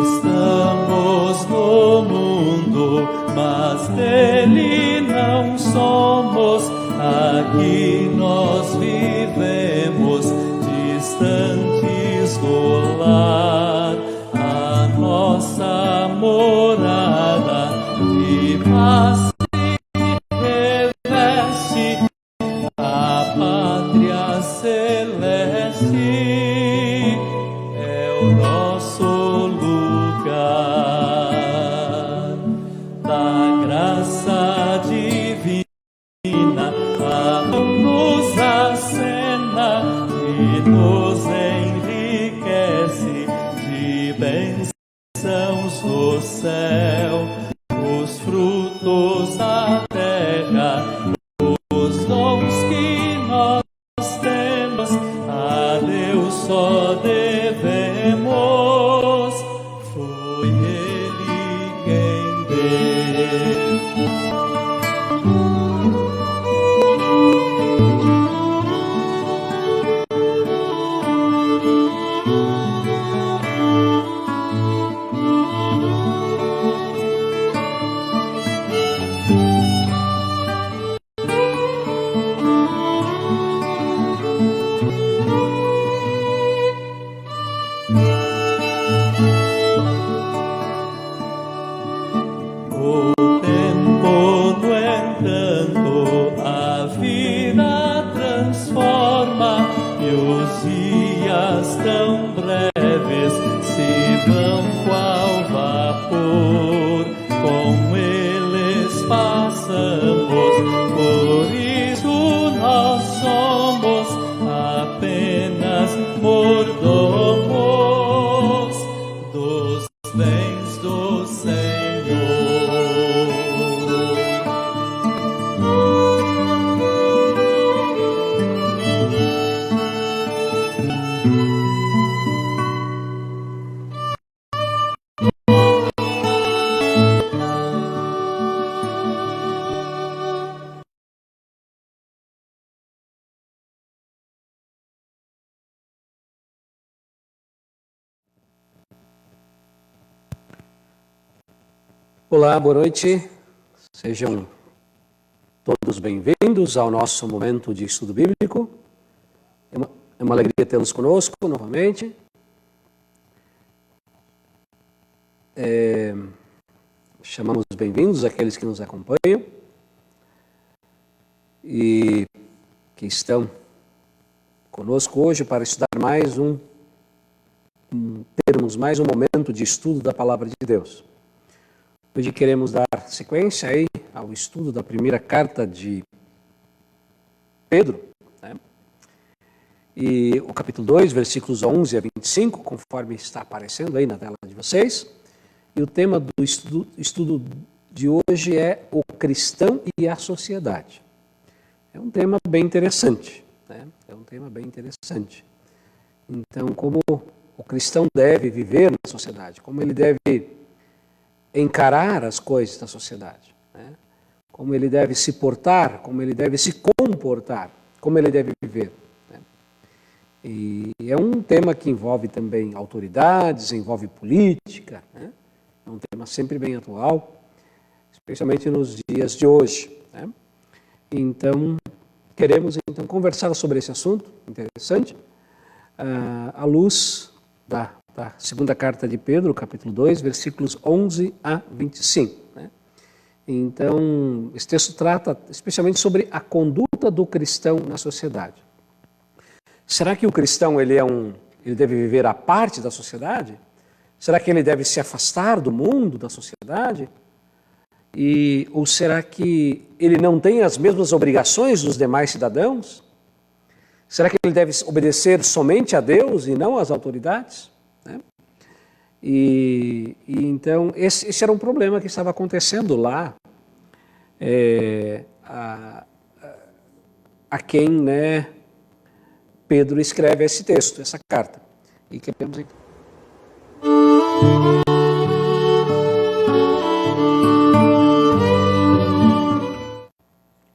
Estamos no mundo, mas dele não somos. Aqui nós vivemos, distantes do lar. A nossa morada de paz reveste, a pátria celeste é o nosso lugar. Da graça divina nos acena e nos enriquece de bênçãos do céu, os frutos da terra, os dons que nós temos, a Deus só devemos. Foi Ele quem deu. O tempo, no entanto, a vida transforma e os dias tão breves se vão qual vapor. Com eles passamos, por isso nós somos apenas mordomos dos bens do Senhor. Olá, boa noite. Sejam todos bem-vindos ao nosso momento de estudo bíblico. É uma alegria tê-los conosco novamente. Chamamos bem-vindos aqueles que nos acompanham e que estão conosco hoje para estudar termos mais um momento de estudo da Palavra de Deus. Hoje queremos dar sequência aí ao estudo da primeira carta de Pedro, né? E o capítulo 2, versículos 11 a 25, conforme está aparecendo aí na tela de vocês. E o tema do estudo de hoje é o cristão e a sociedade. É um tema bem interessante, né? É um tema bem interessante. Então, como o cristão deve viver na sociedade, como ele deve encarar as coisas da sociedade, né? Como ele deve se portar, como ele deve se comportar, como ele deve viver, né? E é um tema que envolve também autoridades, envolve política, né? É um tema sempre bem atual, especialmente nos dias de hoje, né? Então, queremos conversar sobre esse assunto interessante, à luz da segunda carta de Pedro, capítulo 2, versículos 11 a 25. Né? Então, esse texto trata especialmente sobre a conduta do cristão na sociedade. Será que o cristão ele deve viver à parte da sociedade? Será que ele deve se afastar do mundo, da sociedade? Ou será que ele não tem as mesmas obrigações dos demais cidadãos? Será que ele deve obedecer somente a Deus e não às autoridades? Né? Então, esse era um problema que estava acontecendo lá, a quem, né, Pedro escreve esse texto, essa carta. E queremos então.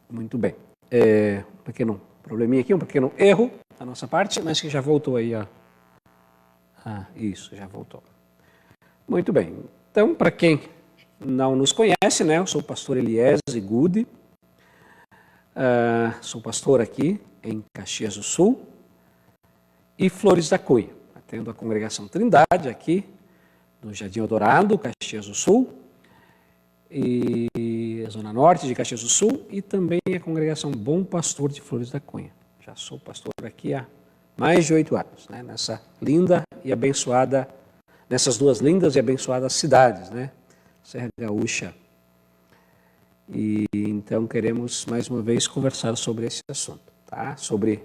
Muito bem. Um pequeno probleminha aqui, um pequeno erro. da nossa parte, mas que já voltou aí, ó. Ah, isso, já voltou. Muito bem. Então, para quem não nos conhece, né, eu sou o pastor Eliese Gude, sou pastor aqui em Caxias do Sul e Flores da Cunha, atendo a congregação Trindade aqui no Jardim Eldorado, Caxias do Sul, e a Zona Norte de Caxias do Sul, e também a congregação Bom Pastor de Flores da Cunha. Já sou pastor aqui há mais de 8 anos, né, nessa linda e abençoada, nessas duas lindas e abençoadas cidades, né, Serra Gaúcha. E então queremos mais uma vez conversar sobre esse assunto, tá? Sobre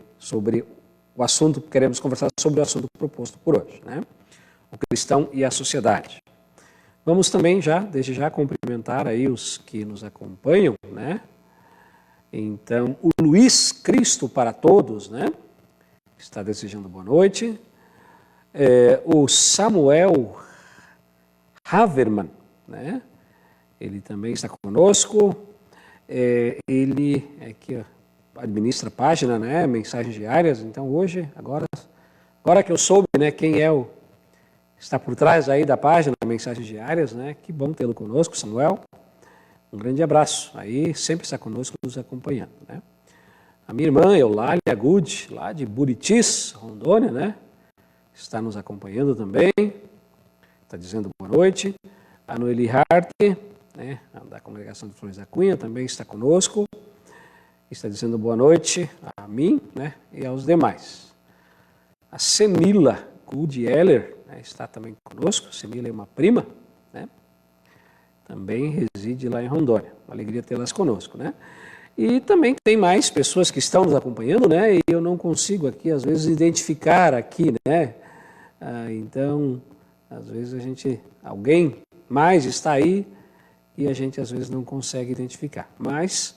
o assunto, queremos conversar sobre o assunto proposto por hoje, né? O cristão e a sociedade. Vamos também desde já cumprimentar aí os que nos acompanham, né? Então, o Luiz Cristo para todos, né? Está desejando boa noite. O Samuel Haverman, né? Ele também está conosco. Ele aqui administra a página, né? Mensagens diárias. Então hoje, agora que eu soube, né? Quem está por trás aí da página Mensagens Diárias, né? Que bom tê-lo conosco, Samuel. Um grande abraço. Aí sempre está conosco, nos acompanhando, né? A minha irmã Eulália Good, lá de Buritis, Rondônia, né? Está nos acompanhando também. Está dizendo boa noite. A Noeli Hart, né, da congregação de Flores da Cunha, também está conosco. Está dizendo boa noite a mim, né, e aos demais. A Semila Good Heller, né, está também conosco. A Semila é uma prima, né? Também reside lá em Rondônia. Uma alegria tê-las conosco, né? E também tem mais pessoas que estão nos acompanhando, né? E eu não consigo aqui, às vezes, identificar aqui, né? Então, às vezes alguém mais está aí e a gente às vezes não consegue identificar. Mas,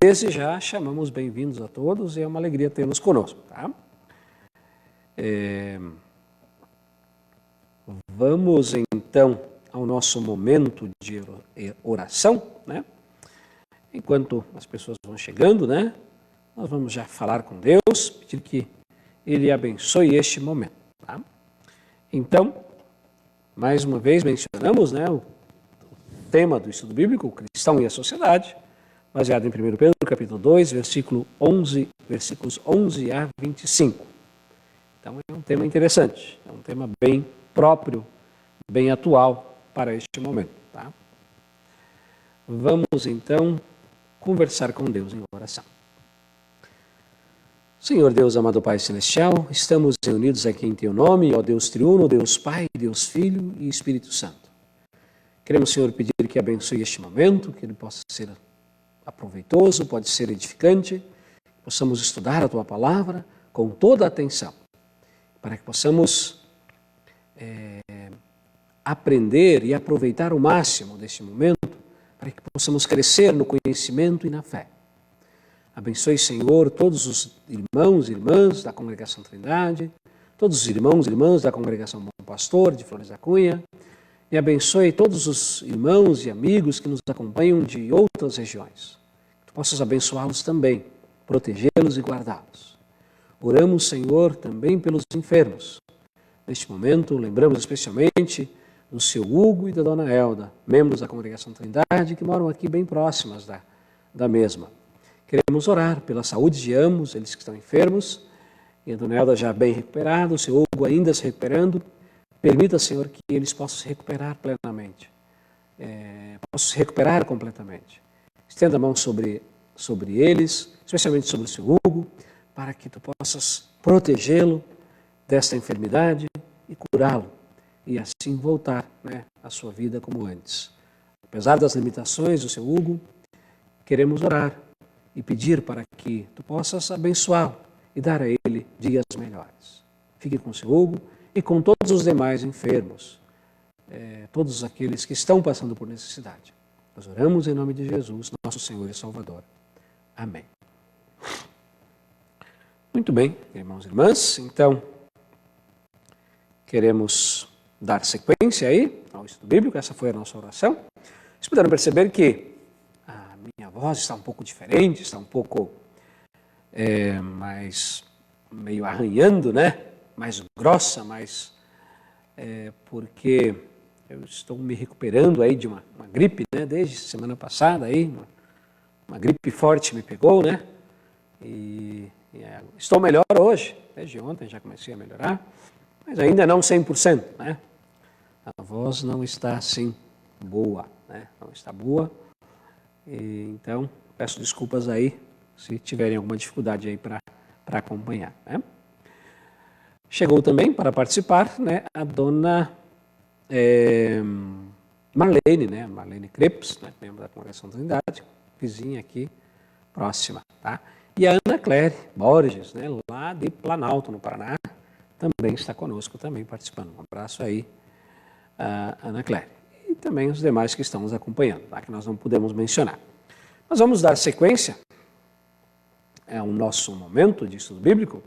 desde já, chamamos bem-vindos a todos e é uma alegria tê-los conosco, tá? Vamos, então, ao nosso momento de oração, né? Enquanto as pessoas vão chegando, né? Nós vamos já falar com Deus, pedir que Ele abençoe este momento, tá? Então, mais uma vez mencionamos, né, o tema do estudo bíblico, o cristão e a sociedade, baseado em 1 Pedro, capítulo 2, versículos 11 a 25. Então é um tema interessante, é um tema bem próprio, bem atual para este momento, tá? Vamos então conversar com Deus em oração. Senhor Deus, amado Pai Celestial, estamos reunidos aqui em Teu nome, ó Deus triuno, Deus Pai, Deus Filho e Espírito Santo. Queremos, Senhor, pedir que abençoe este momento, que ele possa ser aproveitoso, pode ser edificante, que possamos estudar a Tua Palavra com toda a atenção, para que possamos aprender e aproveitar o máximo deste momento, para que possamos crescer no conhecimento e na fé. Abençoe, Senhor, todos os irmãos e irmãs da congregação Trindade, todos os irmãos e irmãs da congregação Bom Pastor de Flores da Cunha, e abençoe todos os irmãos e amigos que nos acompanham de outras regiões. Que Tu possas abençoá-los também, protegê-los e guardá-los. Oramos, Senhor, também pelos enfermos. Neste momento, lembramos especialmente do seu Hugo e da dona Elda, membros da congregação Trindade, que moram aqui bem próximas da mesma. Queremos orar pela saúde de ambos, eles que estão enfermos, e a dona Elda já bem recuperada, o seu Hugo ainda se recuperando. Permita, Senhor, que eles possam se recuperar plenamente, possam se recuperar completamente. Estenda a mão sobre eles, especialmente sobre o seu Hugo, para que Tu possas protegê-lo desta enfermidade e curá-lo, e assim voltar, né, à sua vida como antes. Apesar das limitações do seu Hugo, queremos orar e pedir para que Tu possas abençoá-lo e dar a ele dias melhores. Fique com o seu Hugo e com todos os demais enfermos, todos aqueles que estão passando por necessidade. Nós oramos em nome de Jesus, nosso Senhor e Salvador. Amém. Muito bem, irmãos e irmãs, então queremos dar sequência aí ao estudo bíblico, essa foi a nossa oração. Vocês puderam perceber que minha voz está um pouco diferente, está um pouco meio arranhando, né? Mais grossa, porque eu estou me recuperando aí de uma gripe, né? Desde semana passada aí, uma gripe forte me pegou, né? Estou melhor hoje, desde ontem já comecei a melhorar, mas ainda não 100%, né? A voz não está assim boa, né? Não está boa, então peço desculpas aí se tiverem alguma dificuldade aí para acompanhar, né? Chegou também para participar, né, a dona Marlene, né? Marlene Crepes, né, membro da Congregação da Trindade, vizinha aqui próxima, tá? E a Ana Cléry Borges, né, lá de Planalto, no Paraná, também está conosco, também participando. Um abraço aí, a Ana Cléry. E também os demais que estão nos acompanhando, tá? Que nós não podemos mencionar. Nós vamos dar sequência ao nosso momento de estudo bíblico.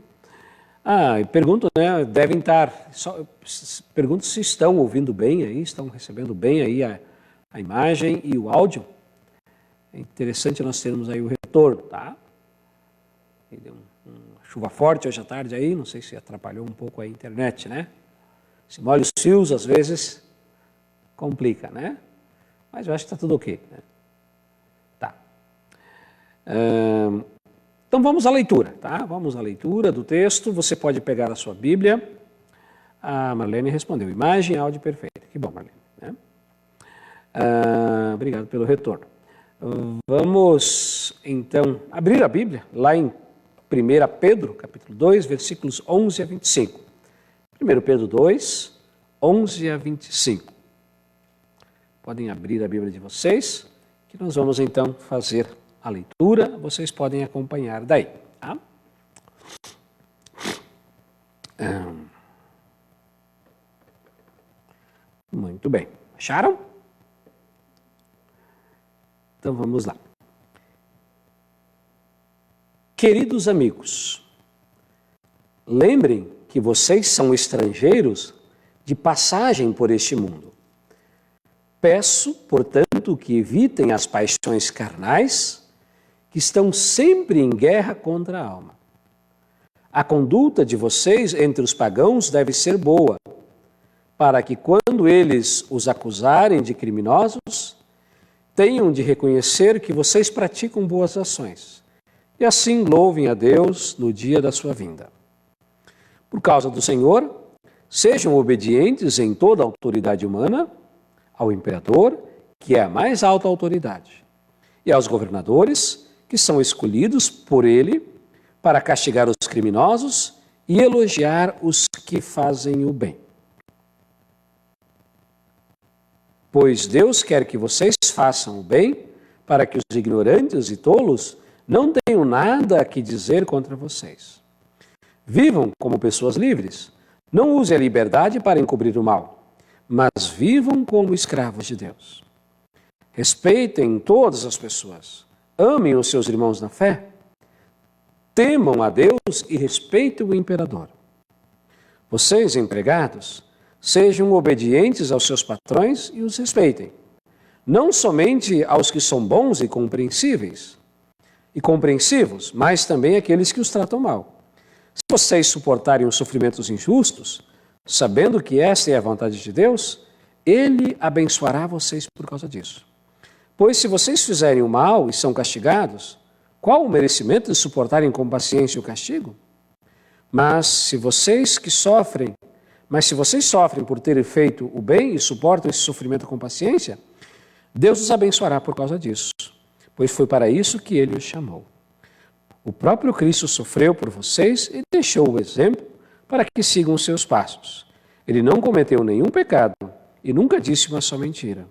E pergunto, né, devem estar, pergunto se estão ouvindo bem aí, estão recebendo bem aí a imagem e o áudio. É interessante nós termos aí o retorno, tá? Deu uma chuva forte hoje à tarde aí, não sei se atrapalhou um pouco a internet, né? Se molha os fios, às vezes complica, né? Mas eu acho que está tudo ok, né? Tá. Então vamos à leitura, tá? Vamos à leitura do texto. Você pode pegar a sua Bíblia. A Marlene respondeu, imagem, áudio perfeito. Que bom, Marlene, né? Obrigado pelo retorno. Vamos, então, abrir a Bíblia lá em 1 Pedro, capítulo 2, versículos 11 a 25. 1 Pedro 2, 11 a 25. Podem abrir a Bíblia de vocês, que nós vamos, então, fazer a leitura. Vocês podem acompanhar daí, tá? Muito bem. Acharam? Então vamos lá. Queridos amigos, lembrem que vocês são estrangeiros de passagem por este mundo. Peço, portanto, que evitem as paixões carnais que estão sempre em guerra contra a alma. A conduta de vocês entre os pagãos deve ser boa, para que quando eles os acusarem de criminosos, tenham de reconhecer que vocês praticam boas ações, e assim louvem a Deus no dia da sua vinda. Por causa do Senhor, sejam obedientes em toda a autoridade humana, ao imperador, que é a mais alta autoridade, e aos governadores, que são escolhidos por ele para castigar os criminosos e elogiar os que fazem o bem. Pois Deus quer que vocês façam o bem, para que os ignorantes e tolos não tenham nada a que dizer contra vocês. Vivam como pessoas livres. Não usem a liberdade para encobrir o mal, mas vivam como escravos de Deus. Respeitem todas as pessoas. Amem os seus irmãos na fé. Temam a Deus e respeitem o imperador. Vocês, empregados, sejam obedientes aos seus patrões e os respeitem. Não somente aos que são bons e compreensivos, mas também àqueles que os tratam mal. Se vocês suportarem os sofrimentos injustos, sabendo que esta é a vontade de Deus, Ele abençoará vocês por causa disso. Pois se vocês fizerem o mal e são castigados, qual o merecimento de suportarem com paciência o castigo? Mas se vocês sofrem por terem feito o bem e suportam esse sofrimento com paciência, Deus os abençoará por causa disso, pois foi para isso que Ele os chamou. O próprio Cristo sofreu por vocês e deixou o exemplo para que sigam os seus passos. Ele não cometeu nenhum pecado e nunca disse uma só mentira.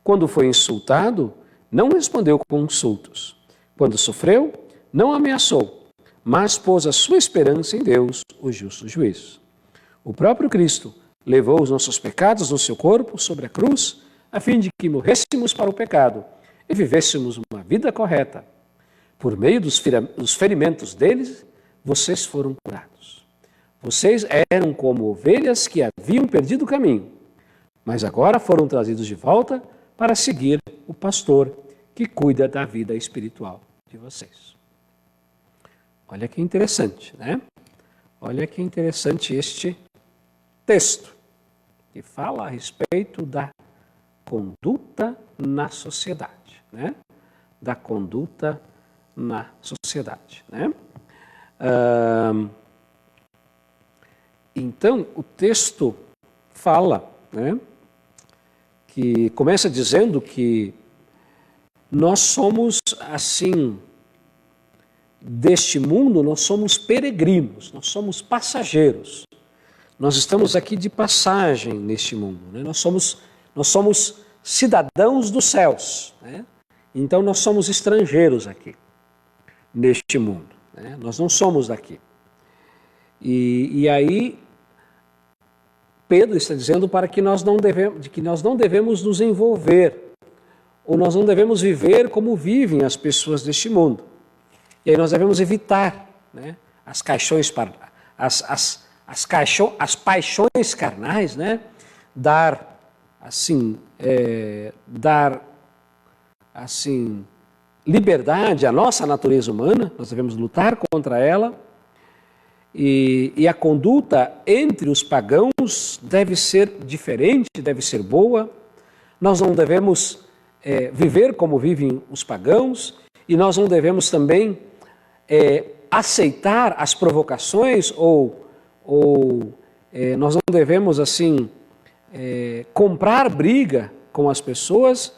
Quando foi insultado, não respondeu com insultos. Quando sofreu, não ameaçou, mas pôs a sua esperança em Deus, o justo juiz. O próprio Cristo levou os nossos pecados no seu corpo sobre a cruz, a fim de que morrêssemos para o pecado e vivêssemos uma vida correta. Por meio dos ferimentos deles, vocês foram curados. Vocês eram como ovelhas que haviam perdido o caminho, mas agora foram trazidos de volta para seguir o pastor que cuida da vida espiritual de vocês. Olha que interessante, né? Olha que interessante este texto, que fala a respeito da conduta na sociedade, né? Da conduta na sociedade, né? Então, o texto fala, né, que começa dizendo que nós somos, assim, deste mundo, nós somos peregrinos, nós somos passageiros. Nós estamos aqui de passagem neste mundo, né? Nós somos cidadãos dos céus, né? Então nós somos estrangeiros aqui, neste mundo, né? Nós não somos daqui. E aí Pedro está dizendo para que nós não devemos nos envolver, ou nós não devemos viver como vivem as pessoas deste mundo. E aí nós devemos evitar, né, as paixões carnais, né, dar liberdade à nossa natureza humana. Nós devemos lutar contra ela. E a conduta entre os pagãos deve ser diferente, deve ser boa. Nós não devemos viver como vivem os pagãos, e nós não devemos também aceitar as provocações, ou nós não devemos, assim, comprar briga com as pessoas,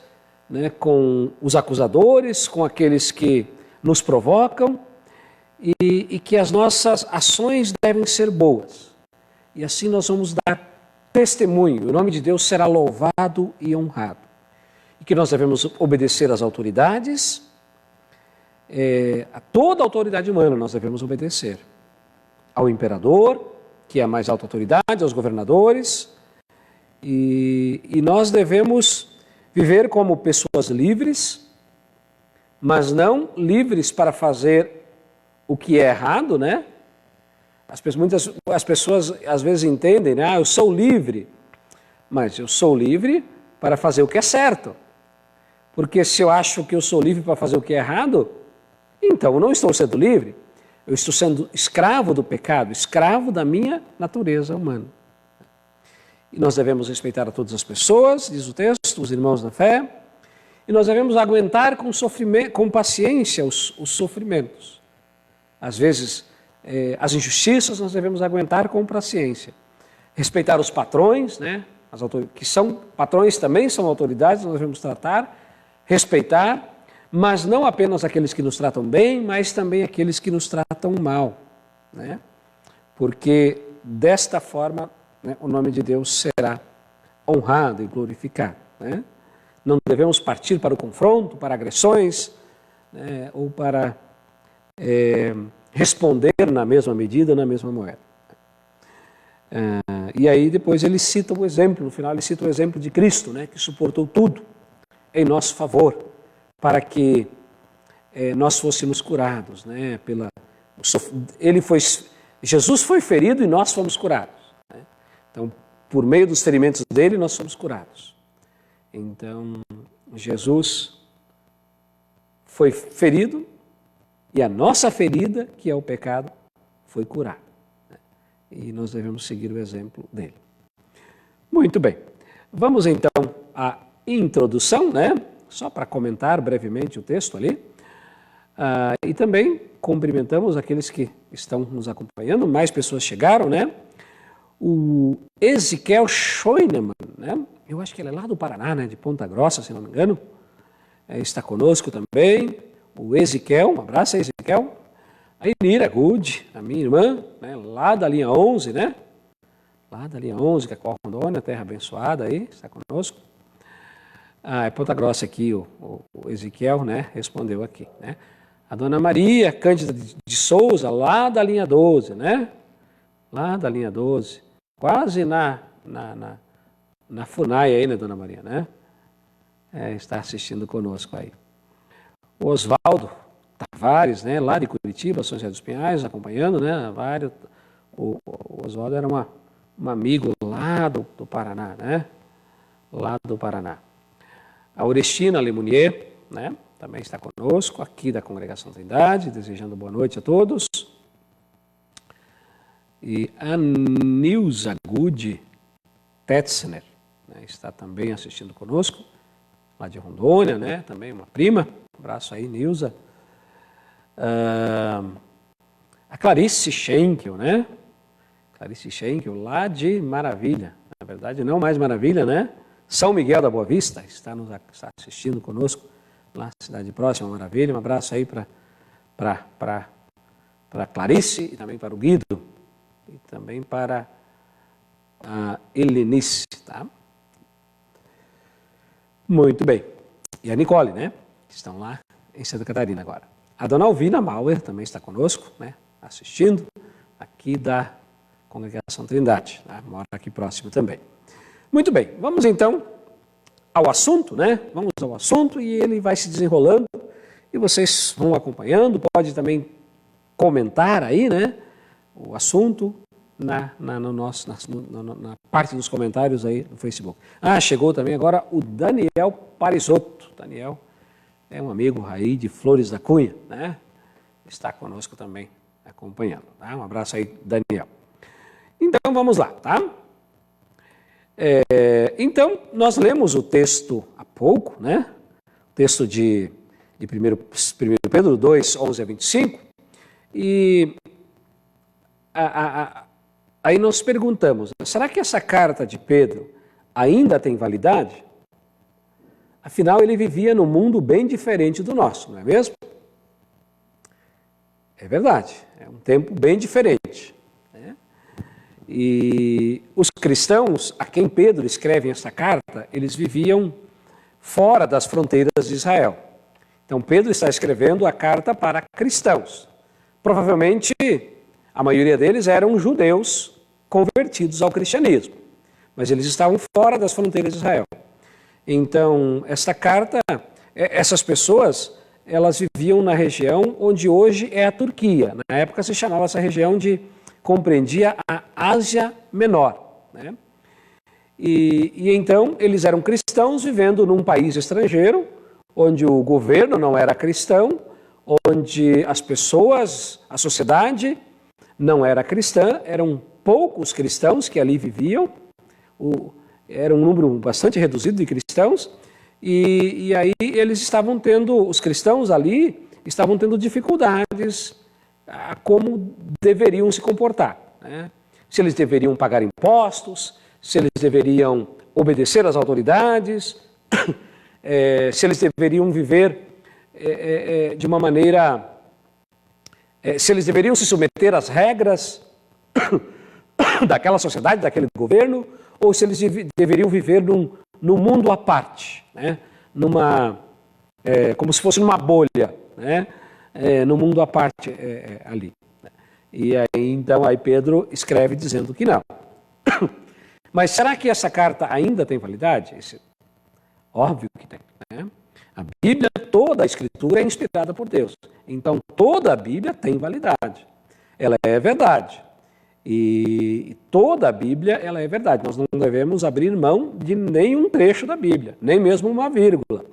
né, com os acusadores, com aqueles que nos provocam, e que as nossas ações devem ser boas. E assim nós vamos dar testemunho, o nome de Deus será louvado e honrado. E que nós devemos obedecer às autoridades, a toda a autoridade humana nós devemos obedecer. Ao imperador, que é a mais alta autoridade, aos governadores, e nós devemos viver como pessoas livres, mas não livres para fazer o que é errado, né? As pessoas às vezes entendem, né? Eu sou livre, mas eu sou livre para fazer o que é certo. Porque se eu acho que eu sou livre para fazer o que é errado, então eu não estou sendo livre. Eu estou sendo escravo do pecado, escravo da minha natureza humana. E nós devemos respeitar a todas as pessoas, diz o texto, os irmãos na fé, e nós devemos aguentar com paciência os sofrimentos. Às vezes, as injustiças nós devemos aguentar com paciência. Respeitar os patrões, né, que são patrões também, são autoridades, nós devemos tratar, respeitar, mas não apenas aqueles que nos tratam bem, mas também aqueles que nos tratam mal, né? Porque desta forma, né, o nome de Deus será honrado e glorificado, né? Não devemos partir para o confronto, para agressões, né, ou para responder na mesma medida, na mesma moeda. E aí depois ele cita o exemplo, no final ele cita o exemplo de Cristo, né, que suportou tudo em nosso favor, para que nós fôssemos curados, né, Jesus foi ferido e nós fomos curados, né? Então, por meio dos ferimentos dele, nós somos curados. Então, Jesus foi ferido, e a nossa ferida, que é o pecado, foi curada. E nós devemos seguir o exemplo dele. Muito bem. Vamos então à introdução, né? Só para comentar brevemente o texto ali. E também cumprimentamos aqueles que estão nos acompanhando. Mais pessoas chegaram, né? O Ezequiel Schoenemann, né? Eu acho que ele é lá do Paraná, né? De Ponta Grossa, se não me engano. Está conosco também. O Ezequiel, um abraço aí, Ezequiel. A Inira Good, a minha irmã, né, lá da linha 11, né? Lá da linha 11, que é Cor Rondônia, terra abençoada aí, está conosco. É Ponta Grossa aqui, o Ezequiel, né, respondeu aqui, né? A dona Maria Cândida de Souza, lá da linha 12, né? Lá da linha 12, quase na FUNAI aí, né, dona Maria, né? Está assistindo conosco aí. O Oswaldo Tavares, né, lá de Curitiba, São José dos Pinhais, acompanhando, né, o Oswaldo era um amigo lá do Paraná, né, lá do Paraná. A Orestina Lemunier, né, também está conosco, aqui da Congregação Trindade, desejando boa noite a todos. E a Nilza Good Tetzner, né, está também assistindo conosco, lá de Rondônia, né, também uma prima. Um abraço aí, Nilza. A Clarice Schenkel, né? Clarice Schenkel, lá de Maravilha. Na verdade, não mais Maravilha, né? São Miguel da Boa Vista, está assistindo conosco, lá na cidade próxima, Maravilha. Um abraço aí para Clarice e também para o Guido. E também para a Helenice, tá? Muito bem. E a Nicole, né? Que estão lá em Santa Catarina agora. A dona Alvina Mauer também está conosco, né? Assistindo, aqui da Congregação Trindade, tá? Mora aqui próximo também. Muito bem, vamos então ao assunto, né? Vamos ao assunto e ele vai se desenrolando e vocês vão acompanhando, pode também comentar aí, né? O assunto na parte dos comentários aí no Facebook. Chegou também agora o Daniel Parisotto. Daniel é um amigo aí de Flores da Cunha, né? Está conosco também acompanhando, tá? Um abraço aí, Daniel. Então vamos lá, tá? Então nós lemos o texto há pouco, né? O texto de 1 Pedro 2, 11 a 25 e aí nós perguntamos, será que essa carta de Pedro ainda tem validade? Afinal, ele vivia num mundo bem diferente do nosso, não é mesmo? É verdade, é um tempo bem diferente, né? E os cristãos a quem Pedro escreve essa carta, eles viviam fora das fronteiras de Israel. Então, Pedro está escrevendo a carta para cristãos. Provavelmente, a maioria deles eram judeus convertidos ao cristianismo, mas eles estavam fora das fronteiras de Israel. Então, esta carta, essas pessoas, elas viviam na região onde hoje é a Turquia. Na época se chamava essa região compreendia a Ásia Menor, né? E então eles eram cristãos vivendo num país estrangeiro, onde o governo não era cristão, onde as pessoas, a sociedade não era cristã, eram poucos cristãos que ali viviam, era um número bastante reduzido de cristãos, e aí os cristãos ali estavam tendo dificuldades a como deveriam se comportar, né? Se eles deveriam pagar impostos, se eles deveriam obedecer às autoridades, se eles deveriam viver de uma maneira, se eles deveriam se submeter às regras daquela sociedade, daquele governo, ou se eles deveriam viver num mundo à parte, né? Como se fosse numa bolha, né? No mundo à parte ali. E aí, então, Pedro escreve dizendo que não. Mas será que essa carta ainda tem validade? Óbvio que tem, né? A Bíblia, toda a Escritura é inspirada por Deus. Então, toda a Bíblia tem validade. Ela é verdade. E toda a Bíblia, ela é verdade. Nós não devemos abrir mão de nenhum trecho da Bíblia, nem mesmo uma vírgula.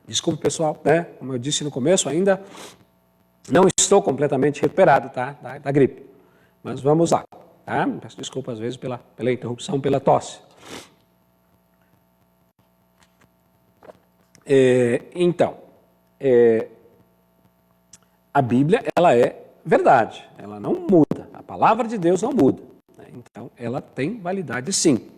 Desculpe, pessoal, né? Como eu disse no começo, ainda não estou completamente recuperado, tá? Da gripe. Mas vamos lá, tá? Peço desculpa às vezes pela interrupção, pela tosse. Então, a Bíblia, ela é verdade, ela não muda, a palavra de Deus não muda, né? Então, ela tem validade sim.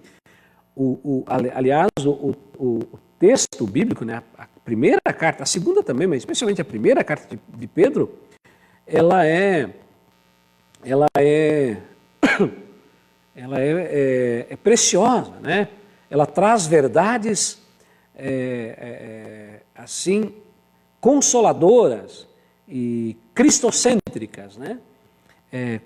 Aliás, o texto bíblico, né, a primeira carta, a segunda também, mas especialmente a primeira carta de Pedro, ela é preciosa, né? Ela traz verdades assim consoladoras e cristocêntricas, né?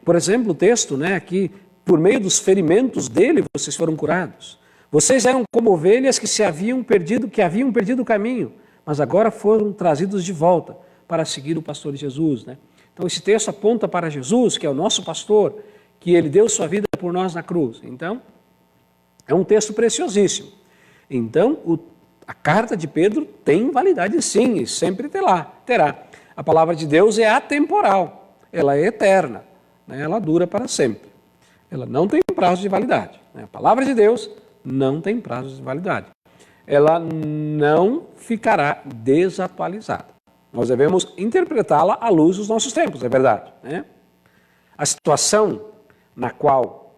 Por exemplo, o texto, né, aqui, por meio dos ferimentos dele vocês foram curados. Vocês eram como ovelhas que haviam perdido o caminho, mas agora foram trazidos de volta para seguir o pastor Jesus, né? Então esse texto aponta para Jesus, que é o nosso pastor, que ele deu sua vida por nós na cruz. Então, é um texto preciosíssimo. Então, a carta de Pedro tem validade sim, e sempre terá. A palavra de Deus é atemporal. ela é eterna, né? Ela dura para sempre. Ela não tem prazo de validade, né? A palavra de Deus não tem prazo de validade. Ela não ficará desatualizada. Nós devemos interpretá-la à luz dos nossos tempos, é verdade, né? A situação na qual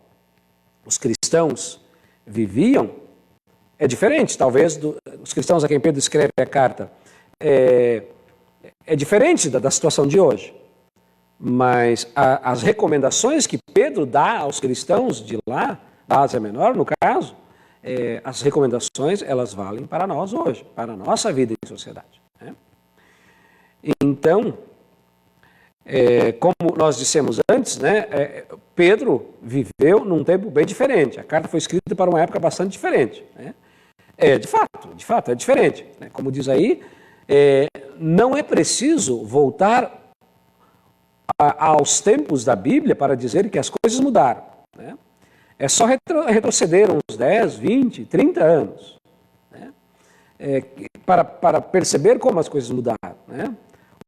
os cristãos viviam é diferente, talvez, dos cristãos a quem Pedro escreve a carta. É diferente da situação de hoje. Mas as recomendações que Pedro dá aos cristãos de lá, da Ásia Menor, no caso, as recomendações, elas valem para nós hoje, para a nossa vida em sociedade, né? Então, como nós dissemos antes, né, Pedro viveu num tempo bem diferente. A carta foi escrita para uma época bastante diferente, né? De fato, é diferente, né? Como diz aí, não é preciso voltar aos tempos da Bíblia para dizer que as coisas mudaram, né? É só retroceder uns 10, 20, 30 anos, né? Para perceber como as coisas mudaram, né?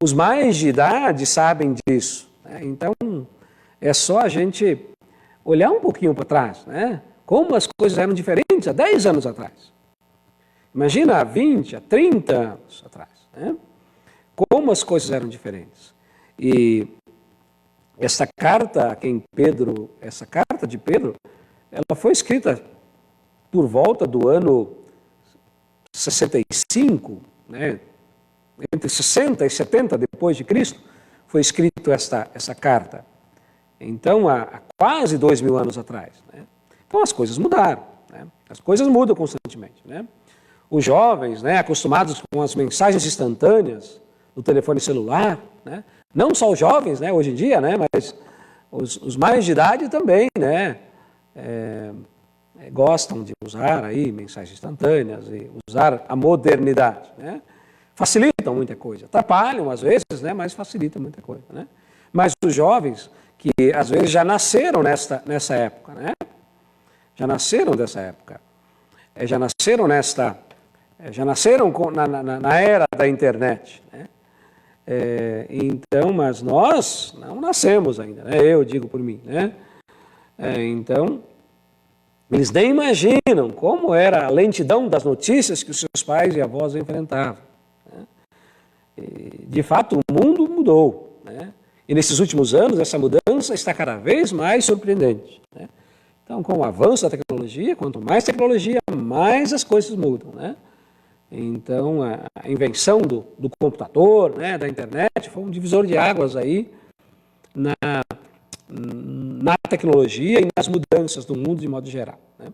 Os mais de idade sabem disso, né? Então, é só a gente olhar um pouquinho para trás, né? Como as coisas eram diferentes há 10 anos atrás. Imagina há 20, há 30 anos atrás, né? Como as coisas eram diferentes. E essa carta de Pedro, ela foi escrita por volta do ano 65, né? Entre 60 e 70 depois de Cristo, foi escrita essa carta. Então, há quase 2000 anos atrás, né? Então, as coisas mudaram, né? As coisas mudam constantemente, né? Os jovens, né, acostumados com as mensagens instantâneas no telefone celular, né? Não só os jovens, né, hoje em dia, né, mas os mais de idade também, né, gostam de usar aí mensagens instantâneas e usar a modernidade, né? Facilitam muita coisa, atrapalham às vezes, né, mas facilitam muita coisa, né? Mas os jovens que às vezes já nasceram nessa época, né? Já nasceram dessa época, já nasceram na era da internet, né? Então, mas nós não nascemos ainda, né? Eu digo por mim, né? Então, eles nem imaginam como era a lentidão das notícias que os seus pais e avós enfrentavam, né? E, de fato, o mundo mudou, né? E nesses últimos anos, essa mudança está cada vez mais surpreendente, né? Então, com o avanço da tecnologia, quanto mais tecnologia, mais as coisas mudam, né? Então, a invenção do computador, né, da internet, foi um divisor de águas aí na tecnologia e nas mudanças do mundo de modo geral, né?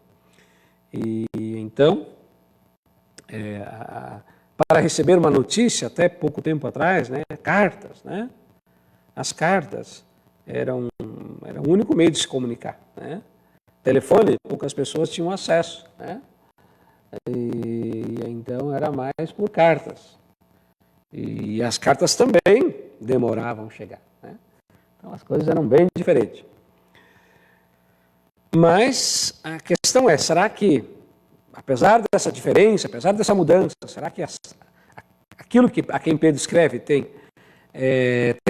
E então, para receber uma notícia, até pouco tempo atrás, né, cartas, né? As cartas eram o único meio de se comunicar, né? Telefone, poucas pessoas tinham acesso, né? E então era mais por cartas. E as cartas também demoravam a chegar, né? Então as coisas eram bem diferentes. Mas a questão é, será que, apesar dessa diferença, apesar dessa mudança, será que aquilo a quem Pedro escreve tem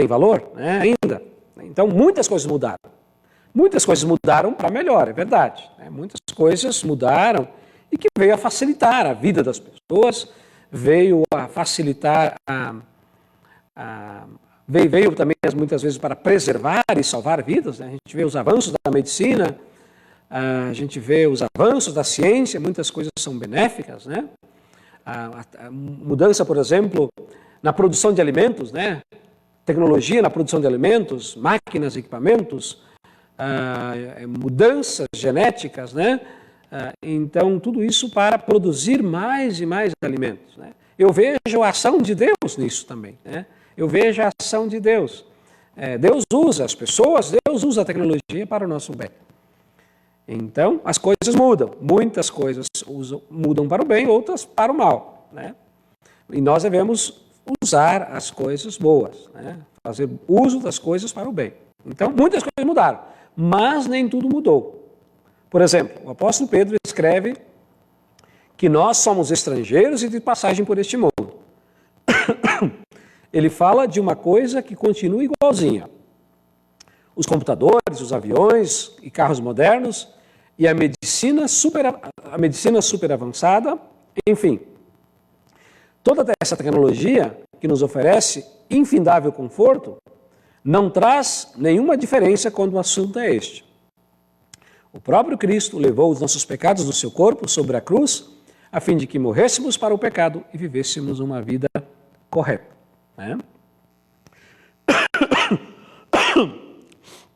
valor, né, ainda? Então muitas coisas mudaram. Muitas coisas mudaram para melhor, é verdade, né? Muitas coisas mudaram e que veio a facilitar a vida das pessoas, veio a facilitar veio também muitas vezes para preservar e salvar vidas, né? A gente vê os avanços da medicina, a gente vê os avanços da ciência, muitas coisas são benéficas, né? A mudança, por exemplo, na produção de alimentos, né? Tecnologia na produção de alimentos, máquinas, equipamentos, mudanças genéticas, né? Então, tudo isso para produzir mais e mais alimentos, né? Eu vejo a ação de Deus nisso também, né? Eu vejo a ação de Deus. Deus usa as pessoas, Deus usa a tecnologia para o nosso bem. Então, as coisas mudam. Muitas coisas mudam para o bem, outras para o mal, né? E nós devemos usar as coisas boas, né? Fazer uso das coisas para o bem. Então, muitas coisas mudaram, mas nem tudo mudou. Por exemplo, o apóstolo Pedro escreve que nós somos estrangeiros e de passagem por este mundo. Ele fala de uma coisa que continua igualzinha. os computadores, os aviões e carros modernos, e a medicina super avançada, enfim. Toda essa tecnologia que nos oferece infindável conforto não traz nenhuma diferença quando o assunto é este. O próprio Cristo levou os nossos pecados no seu corpo sobre a cruz, a fim de que morrêssemos para o pecado e vivêssemos uma vida correta. Né?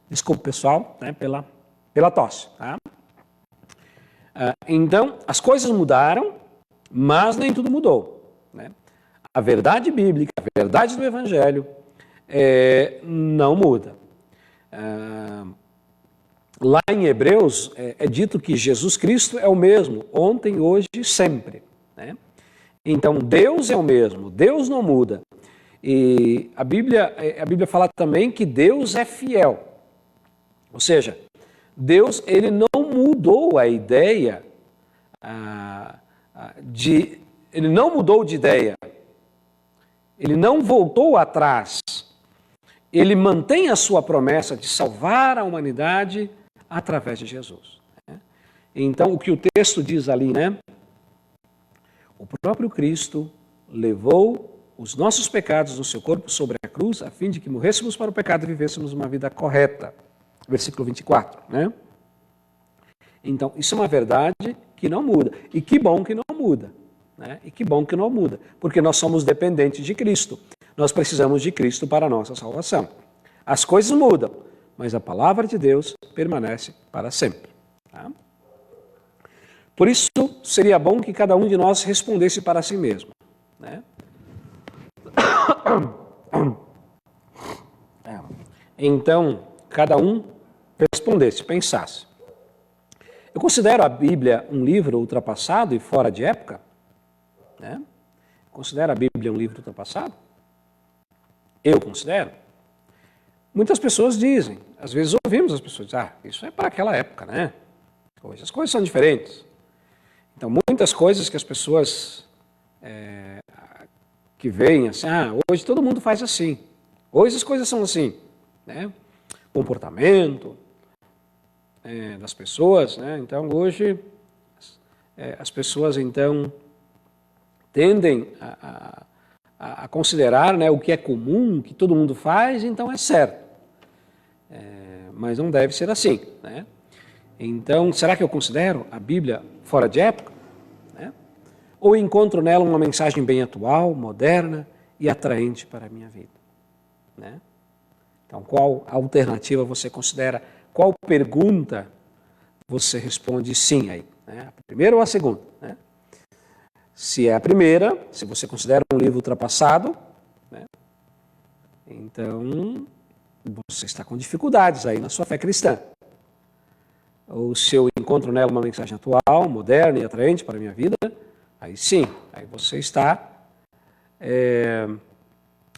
Desculpe, pessoal, né, pela tosse. Tá? Então, as coisas mudaram, mas nem tudo mudou. Né? A verdade bíblica, a verdade do Evangelho, não muda. Lá em Hebreus é dito que Jesus Cristo é o mesmo, ontem, hoje e sempre. Né? Então, Deus é o mesmo, Deus não muda. E a Bíblia fala também que Deus é fiel. Ou seja, Deus ele não mudou a ideia ele não mudou de ideia. Ele não voltou atrás. Ele mantém a sua promessa de salvar a humanidade através de Jesus. Então, o que o texto diz ali, né? O próprio Cristo levou os nossos pecados no seu corpo sobre a cruz, a fim de que morrêssemos para o pecado e vivêssemos uma vida correta. Versículo 24, né? Então, isso é uma verdade que não muda. E que bom que não muda. Né? E que bom que não muda. Porque nós somos dependentes de Cristo. Nós precisamos de Cristo para a nossa salvação. As coisas mudam, mas a palavra de Deus permanece para sempre. Tá? Por isso, seria bom que cada um de nós respondesse para si mesmo. Né? Então, cada um respondesse, pensasse. Eu considero a Bíblia um livro ultrapassado e fora de época? Né? Considero a Bíblia um livro ultrapassado? Eu considero. Muitas pessoas dizem, às vezes ouvimos as pessoas dizer, isso é para aquela época, né? Hoje as coisas são diferentes. Então, muitas coisas que as pessoas que veem assim, hoje todo mundo faz assim. Hoje as coisas são assim, né? Comportamento das pessoas, né? Então, hoje as pessoas, então, tendem a considerar, né, o que é comum, o que todo mundo faz, então é certo. Mas não deve ser assim. Né? Então, será que eu considero a Bíblia fora de época? Né? Ou encontro nela uma mensagem bem atual, moderna e atraente para a minha vida? Né? Então, qual alternativa você considera? Qual pergunta você responde sim aí? Né? A primeira ou a segunda? Né? Se é a primeira, se você considera um livro ultrapassado, né, então você está com dificuldades aí na sua fé cristã. Ou se eu encontro nela uma mensagem atual, moderna e atraente para a minha vida, aí sim, aí você está...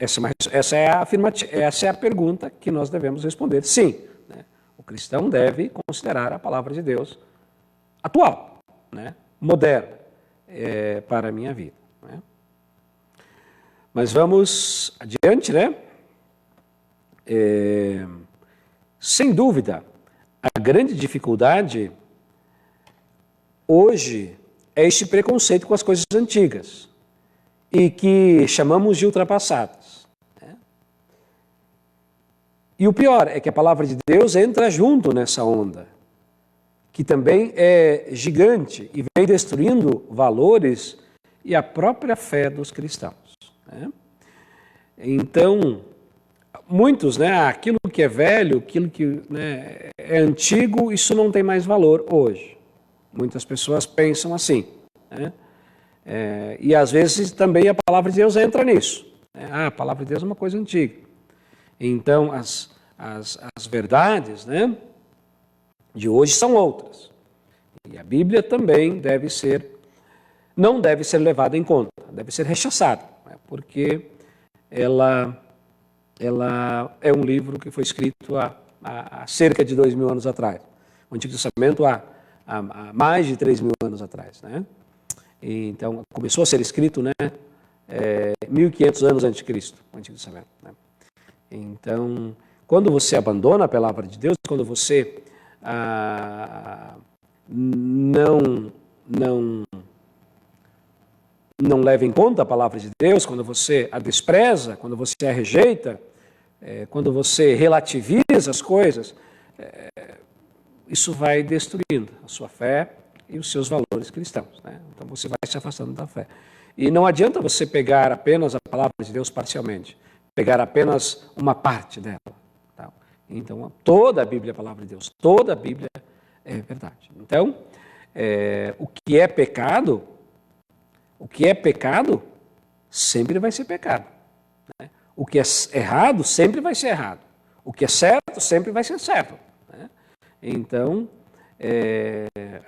Essa é a pergunta que nós devemos responder. Sim, né, o cristão deve considerar a palavra de Deus atual, né, moderna. Para a minha vida. Né? Mas vamos adiante, né? Sem dúvida, a grande dificuldade hoje é este preconceito com as coisas antigas e que chamamos de ultrapassadas. Né? E o pior é que a palavra de Deus entra junto nessa onda, que também é gigante e vem destruindo valores e a própria fé dos cristãos. Né? Então, muitos, né, aquilo que é velho, aquilo que, né, é antigo, isso não tem mais valor hoje. Muitas pessoas pensam assim. Né? E às vezes também a palavra de Deus entra nisso. Né? A palavra de Deus é uma coisa antiga. Então, as verdades, né, de hoje são outras. E a Bíblia também não deve ser levada em conta, deve ser rechaçada, né? Porque ela é um livro que foi escrito há cerca de 2.000 anos atrás. O Antigo Testamento há mais de 3.000 anos atrás. Né? E, então, começou a ser escrito, né, 1.500 anos antes de Cristo, o Antigo Testamento. Né? Então, quando você abandona a palavra de Deus, quando você não leva em conta a palavra de Deus, quando você a despreza, quando você a rejeita, quando você relativiza as coisas, isso vai destruindo a sua fé e os seus valores cristãos, né? Então você vai se afastando da fé. E não adianta você pegar apenas a palavra de Deus parcialmente, pegar apenas uma parte dela. Tá? Então toda a Bíblia é a palavra de Deus, toda a Bíblia é verdade. Então, o que é pecado sempre vai ser pecado, né? O que é errado sempre vai ser errado. O que é certo sempre vai ser certo, né? Então,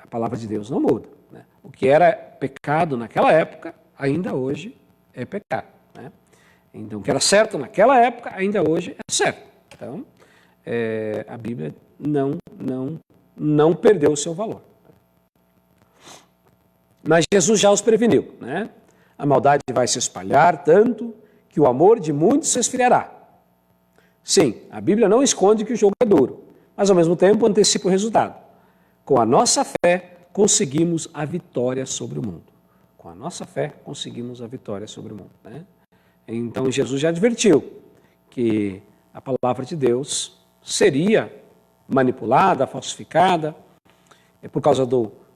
a palavra de Deus não muda, né? O que era pecado naquela época, ainda hoje é pecado, né? Então, o que era certo naquela época, ainda hoje é certo. Então, a Bíblia não perdeu o seu valor. Mas Jesus já os preveniu, né? A maldade vai se espalhar tanto que o amor de muitos se esfriará. Sim, a Bíblia não esconde que o jogo é duro, mas ao mesmo tempo antecipa o resultado. Com a nossa fé, conseguimos a vitória sobre o mundo. Com a nossa fé, conseguimos a vitória sobre o mundo, né? Então, Jesus já advertiu que a palavra de Deus seria manipulada, falsificada, por causa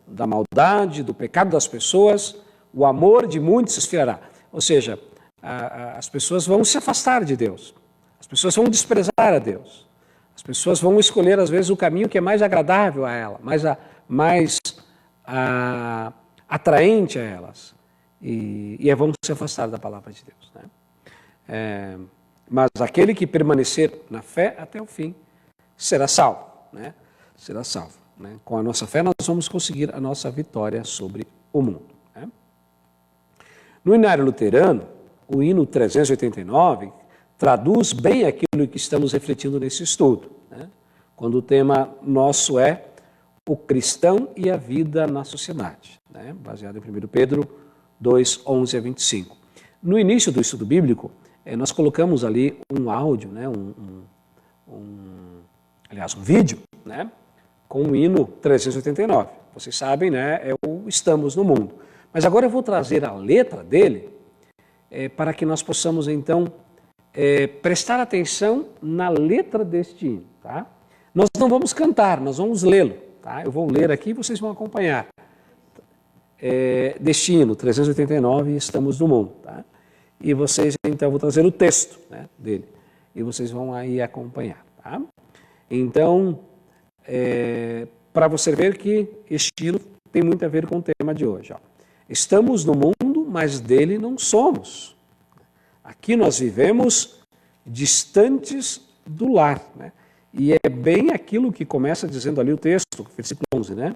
da maldade, do pecado das pessoas, o amor de muitos se esfriará. Ou seja, as pessoas vão se afastar de Deus, as pessoas vão desprezar a Deus, as pessoas vão escolher, às vezes, o caminho que é mais agradável a ela, mais atraente a elas, e vão se afastar da palavra de Deus, né? Mas aquele que permanecer na fé até o fim será salvo, né? Será salvo, né? Com a nossa fé nós vamos conseguir a nossa vitória sobre o mundo, né? No Inário Luterano, o hino 389 traduz bem aquilo que estamos refletindo nesse estudo, né? Quando o tema nosso é o cristão e a vida na sociedade, né? Baseado em 1 Pedro 2, 11 a 25. No início do estudo bíblico, nós colocamos ali um áudio, né? Aliás, um vídeo, né? Com o hino 389. Vocês sabem, né? É o Estamos no Mundo. Mas agora eu vou trazer a letra dele para que nós possamos, então, prestar atenção na letra deste hino, tá? Nós não vamos cantar, nós vamos lê-lo, tá? Eu vou ler aqui e vocês vão acompanhar. Deste hino 389, Estamos no Mundo, tá? E vocês, então, eu vou trazer o texto, né, dele, e vocês vão aí acompanhar, tá? Então, para você ver que este hino tem muito a ver com o tema de hoje, ó. Estamos no mundo, mas dele não somos. Aqui nós vivemos distantes do lar, né? E é bem aquilo que começa dizendo ali o texto, versículo 11, né?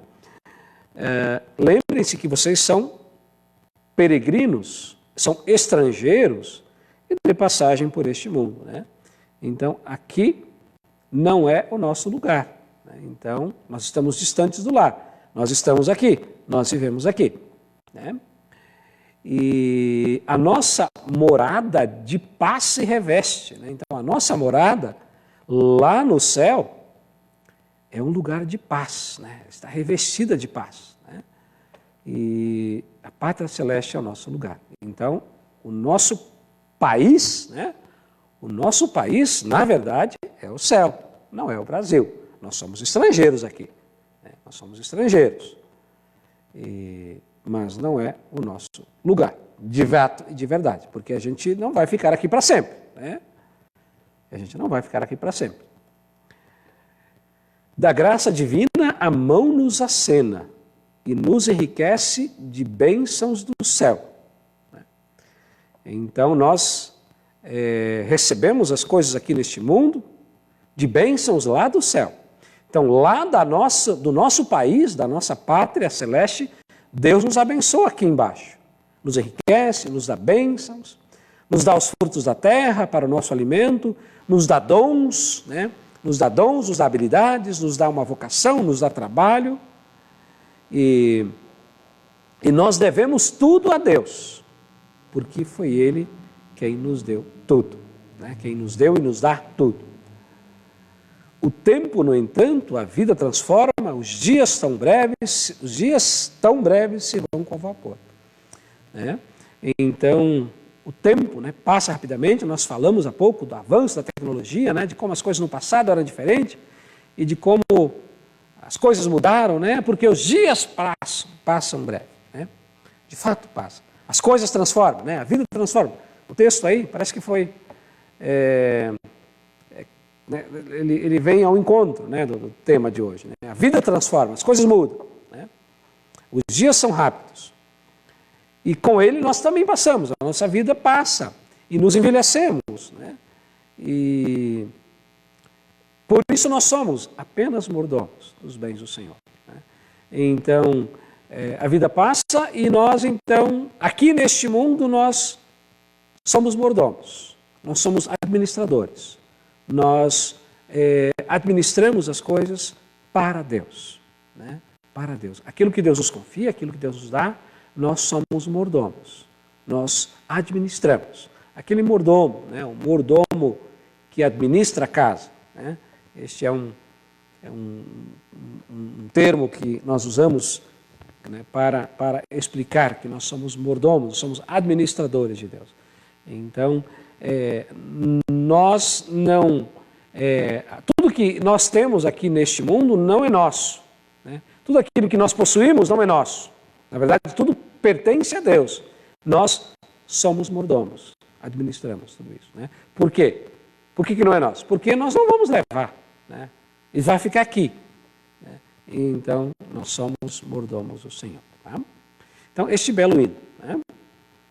Lembrem-se que vocês são peregrinos, são estrangeiros e de passagem por este mundo, né? Então, aqui não é o nosso lugar, né? Então, nós estamos distantes do lar. Nós estamos aqui, nós vivemos aqui, né? E a nossa morada de paz se reveste, né? Então, a nossa morada lá no céu é um lugar de paz, né? Está revestida de paz, né? E a pátria celeste é o nosso lugar. Então, o nosso país, né? O nosso país, na verdade, é o céu, não é o Brasil. Nós somos estrangeiros aqui, né? Nós somos estrangeiros, mas não é o nosso lugar, de fato e de verdade, porque a gente não vai ficar aqui para sempre, né? A gente não vai ficar aqui para sempre. Da graça divina, a mão nos acena e nos enriquece de bênçãos do céu. Então, nós recebemos as coisas aqui neste mundo de bênçãos lá do céu. Então, lá do nosso país, da nossa pátria celeste, Deus nos abençoa aqui embaixo. Nos enriquece, nos dá bênçãos, nos dá os frutos da terra para o nosso alimento, nos dá dons, né? Nos dá dons, nos dá habilidades, nos dá uma vocação, nos dá trabalho. E nós devemos tudo a Deus, porque foi Ele quem nos deu tudo, né? Quem nos deu e nos dá tudo. O tempo, no entanto, a vida transforma, os dias tão breves se vão com vapor. Né? Então, o tempo, né, passa rapidamente. Nós falamos há pouco do avanço da tecnologia, né, de como as coisas no passado eram diferentes e de como as coisas mudaram, né, porque os dias passam breve. Né? De fato, passam. As coisas transformam, né, a vida transforma. O texto aí parece que foi... Ele vem ao encontro, né, do tema de hoje. Né? A vida transforma, as coisas mudam. Né? Os dias são rápidos. E com ele nós também passamos, a nossa vida passa e nos envelhecemos. Né? E por isso nós somos apenas mordomos dos bens do Senhor. Né? Então, a vida passa e nós, então, aqui neste mundo, nós somos mordomos, nós somos administradores. Nós administramos as coisas para Deus. Né? Para Deus. Aquilo que Deus nos confia, aquilo que Deus nos dá, nós somos mordomos, nós administramos. Aquele mordomo, né, o mordomo que administra a casa. Né? Este é um termo que nós usamos, né, para explicar que nós somos mordomos, somos administradores de Deus. Então, nós não... tudo que nós temos aqui neste mundo não é nosso. Né? Tudo aquilo que nós possuímos não é nosso. Na verdade, tudo pertence a Deus. Nós somos mordomos, administramos tudo isso. Né? Por quê? Por que não é nosso? Porque nós não vamos levar. Né? E vai ficar aqui. Né? Então, nós somos mordomos do Senhor. Tá? Então, este belo hino. Né?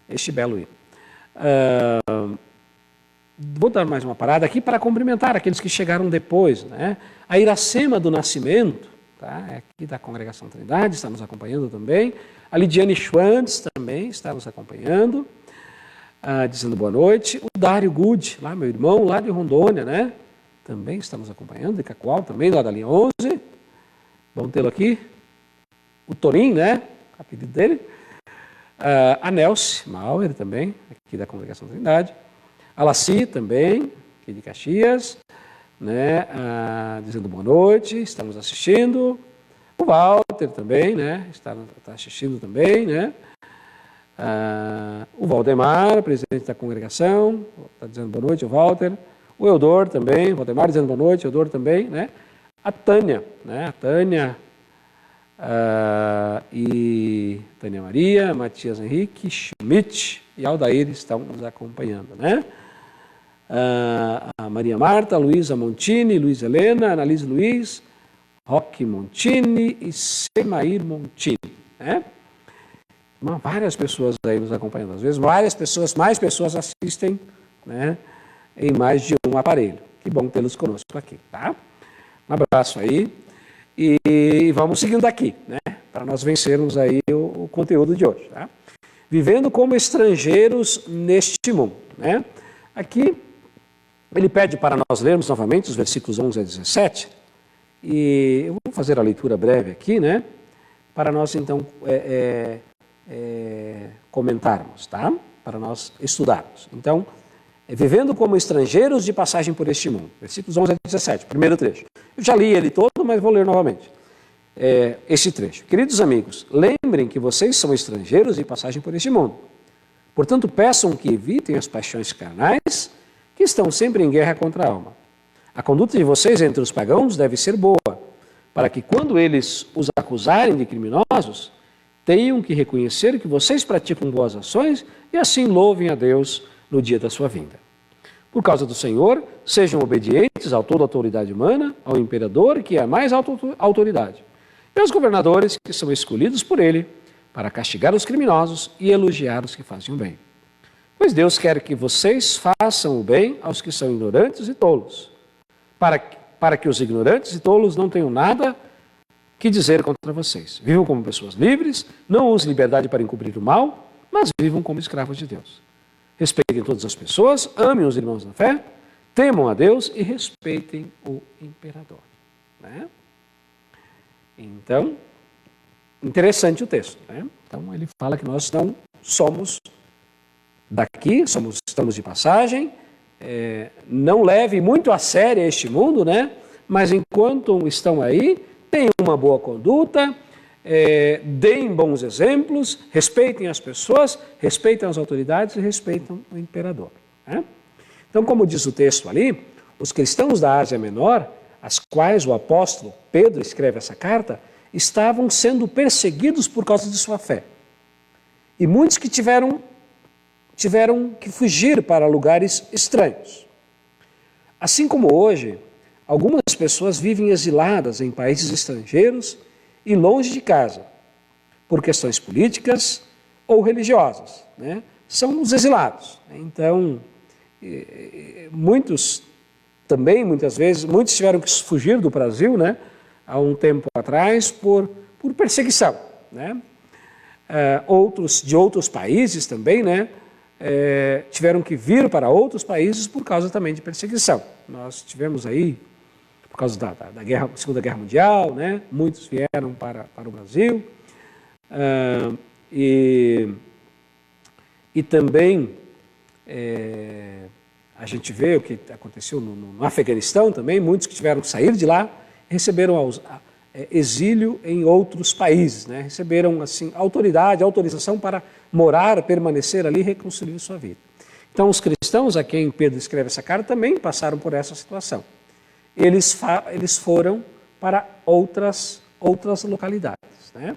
Este belo hino. Vou dar mais uma parada aqui para cumprimentar aqueles que chegaram depois. Né? A Iracema do Nascimento, tá? É aqui da Congregação Trindade, está nos acompanhando também. A Lidiane Schwantz também está nos acompanhando, dizendo boa noite. O Dário Good, lá, meu irmão, lá de Rondônia, né? Também está nos acompanhando, de Cacoal, também lá da linha 11. Vamos tê-lo aqui. O Torim, né? O apelido dele. A Nelce Mauer também, aqui da Congregação Trindade. A Laci também, aqui de Caxias, né? Dizendo boa noite, estamos assistindo. O Walter também, né? Está assistindo também, né? O Valdemar, presidente da congregação, está dizendo boa noite, o Walter. O Eudor também, o Valdemar dizendo boa noite, o Eudor também, né? A Tânia, né? A Tânia e Tânia Maria, Matias Henrique, Schmidt e Aldair estão nos acompanhando, né? A Maria Marta, Luísa Montini, Luiz Helena, Analise Luiz, Roque Montini e Semair Montini, né? Várias pessoas aí nos acompanhando, às vezes mais pessoas assistem, né, em mais de um aparelho. Que bom tê-los conosco aqui, tá? Um abraço aí e vamos seguindo aqui, né, para nós vencermos aí o conteúdo de hoje, tá? Vivendo como estrangeiros neste mundo, né? Aqui ele pede para nós lermos novamente os versículos 11 a 17 e eu vou fazer a leitura breve aqui, né, para nós então comentarmos, tá? Para nós estudarmos. Então, vivendo como estrangeiros de passagem por este mundo. Versículos 11 a 17, primeiro trecho. Eu já li ele todo, mas vou ler novamente. Este trecho. Queridos amigos, lembrem que vocês são estrangeiros de passagem por este mundo. Portanto, peçam que evitem as paixões carnais que estão sempre em guerra contra a alma. A conduta de vocês entre os pagãos deve ser boa, para que quando eles os acusarem de criminosos, tenham que reconhecer que vocês praticam boas ações e assim louvem a Deus no dia da sua vinda. Por causa do Senhor, sejam obedientes a toda autoridade humana, ao imperador, que é a mais alta autoridade, e aos governadores que são escolhidos por ele para castigar os criminosos e elogiar os que fazem o bem. Pois Deus quer que vocês façam o bem aos que são ignorantes e tolos, para que os ignorantes e tolos não tenham nada que dizer contra vocês. Vivam como pessoas livres, não usem liberdade para encobrir o mal, mas vivam como escravos de Deus. Respeitem todas as pessoas, amem os irmãos na fé, temam a Deus e respeitem o imperador. Né? Então, interessante o texto. Né? Então, ele fala que nós não somos daqui, estamos de passagem, não leve muito a sério este mundo, né? Mas enquanto estão aí, tenham uma boa conduta, deem bons exemplos, respeitem as pessoas, respeitem as autoridades e respeitem o imperador. Né? Então, como diz o texto ali, os cristãos da Ásia Menor, às quais o apóstolo Pedro escreve essa carta, estavam sendo perseguidos por causa de sua fé. E muitos que tiveram que fugir para lugares estranhos. Assim como hoje, algumas pessoas vivem exiladas em países estrangeiros e longe de casa, por questões políticas ou religiosas. Né? São os exilados. Então, muitos também, muitas vezes, muitos tiveram que fugir do Brasil, né, há um tempo atrás, por perseguição. Né? Outros de outros países também, né, tiveram que vir para outros países por causa também de perseguição. Nós tivemos aí, por causa da Segunda Guerra Mundial, né, muitos vieram para o Brasil, e também a gente vê o que aconteceu no Afeganistão também, muitos que tiveram que sair de lá receberam exílio em outros países, né? Receberam assim, autorização para morar, permanecer ali e reconstruir sua vida. Então os cristãos a quem Pedro escreve essa carta também passaram por essa situação. Eles foram para outras localidades. Né?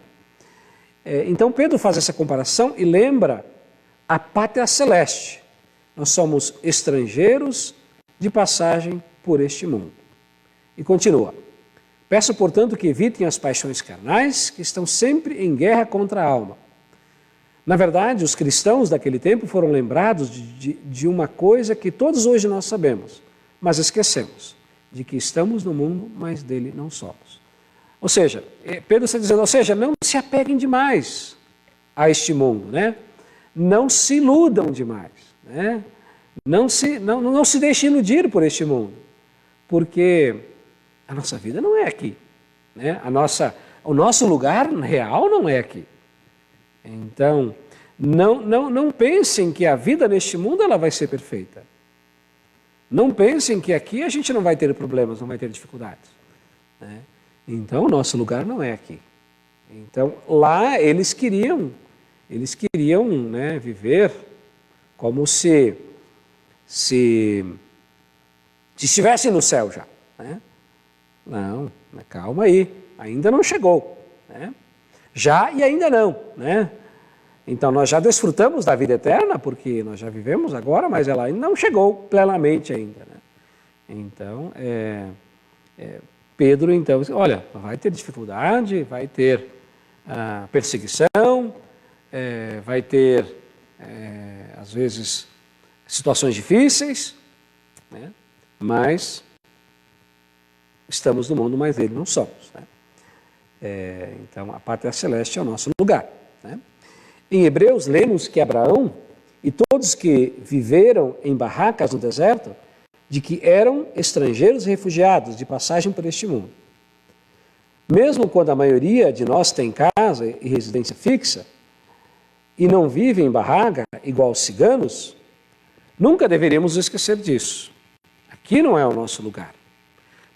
Então Pedro faz essa comparação e lembra a pátria celeste. Nós somos estrangeiros de passagem por este mundo. E continua. Peço, portanto, que evitem as paixões carnais, que estão sempre em guerra contra a alma. Na verdade, os cristãos daquele tempo foram lembrados de uma coisa que todos hoje nós sabemos, mas esquecemos, de que estamos no mundo, mas dele não somos. Ou seja, Pedro está dizendo, não se apeguem demais a este mundo, né? Não se iludam demais, né? Não se deixem iludir por este mundo, porque a nossa vida não é aqui, né? O nosso lugar real não é aqui. Então, não pensem que a vida neste mundo ela vai ser perfeita. Não pensem que aqui a gente não vai ter problemas, não vai ter dificuldades. Né? Então, o nosso lugar não é aqui. Então, lá eles queriam né, viver como se estivessem no céu já. Né? Não, calma aí, ainda não chegou. Né? Já e ainda não. Né? Então, nós já desfrutamos da vida eterna, porque nós já vivemos agora, mas ela ainda não chegou plenamente ainda. Né? Então, Pedro, então, olha, vai ter dificuldade, vai ter perseguição, vai ter, às vezes, situações difíceis, né? Mas estamos no mundo, mas dele não somos. Né? Então, a pátria celeste é o nosso lugar. Né? Em Hebreus, lemos que Abraão e todos que viveram em barracas no deserto, de que eram estrangeiros e refugiados de passagem por este mundo. Mesmo quando a maioria de nós tem casa e residência fixa, e não vive em barraca, igual os ciganos, nunca deveríamos esquecer disso. Aqui não é o nosso lugar.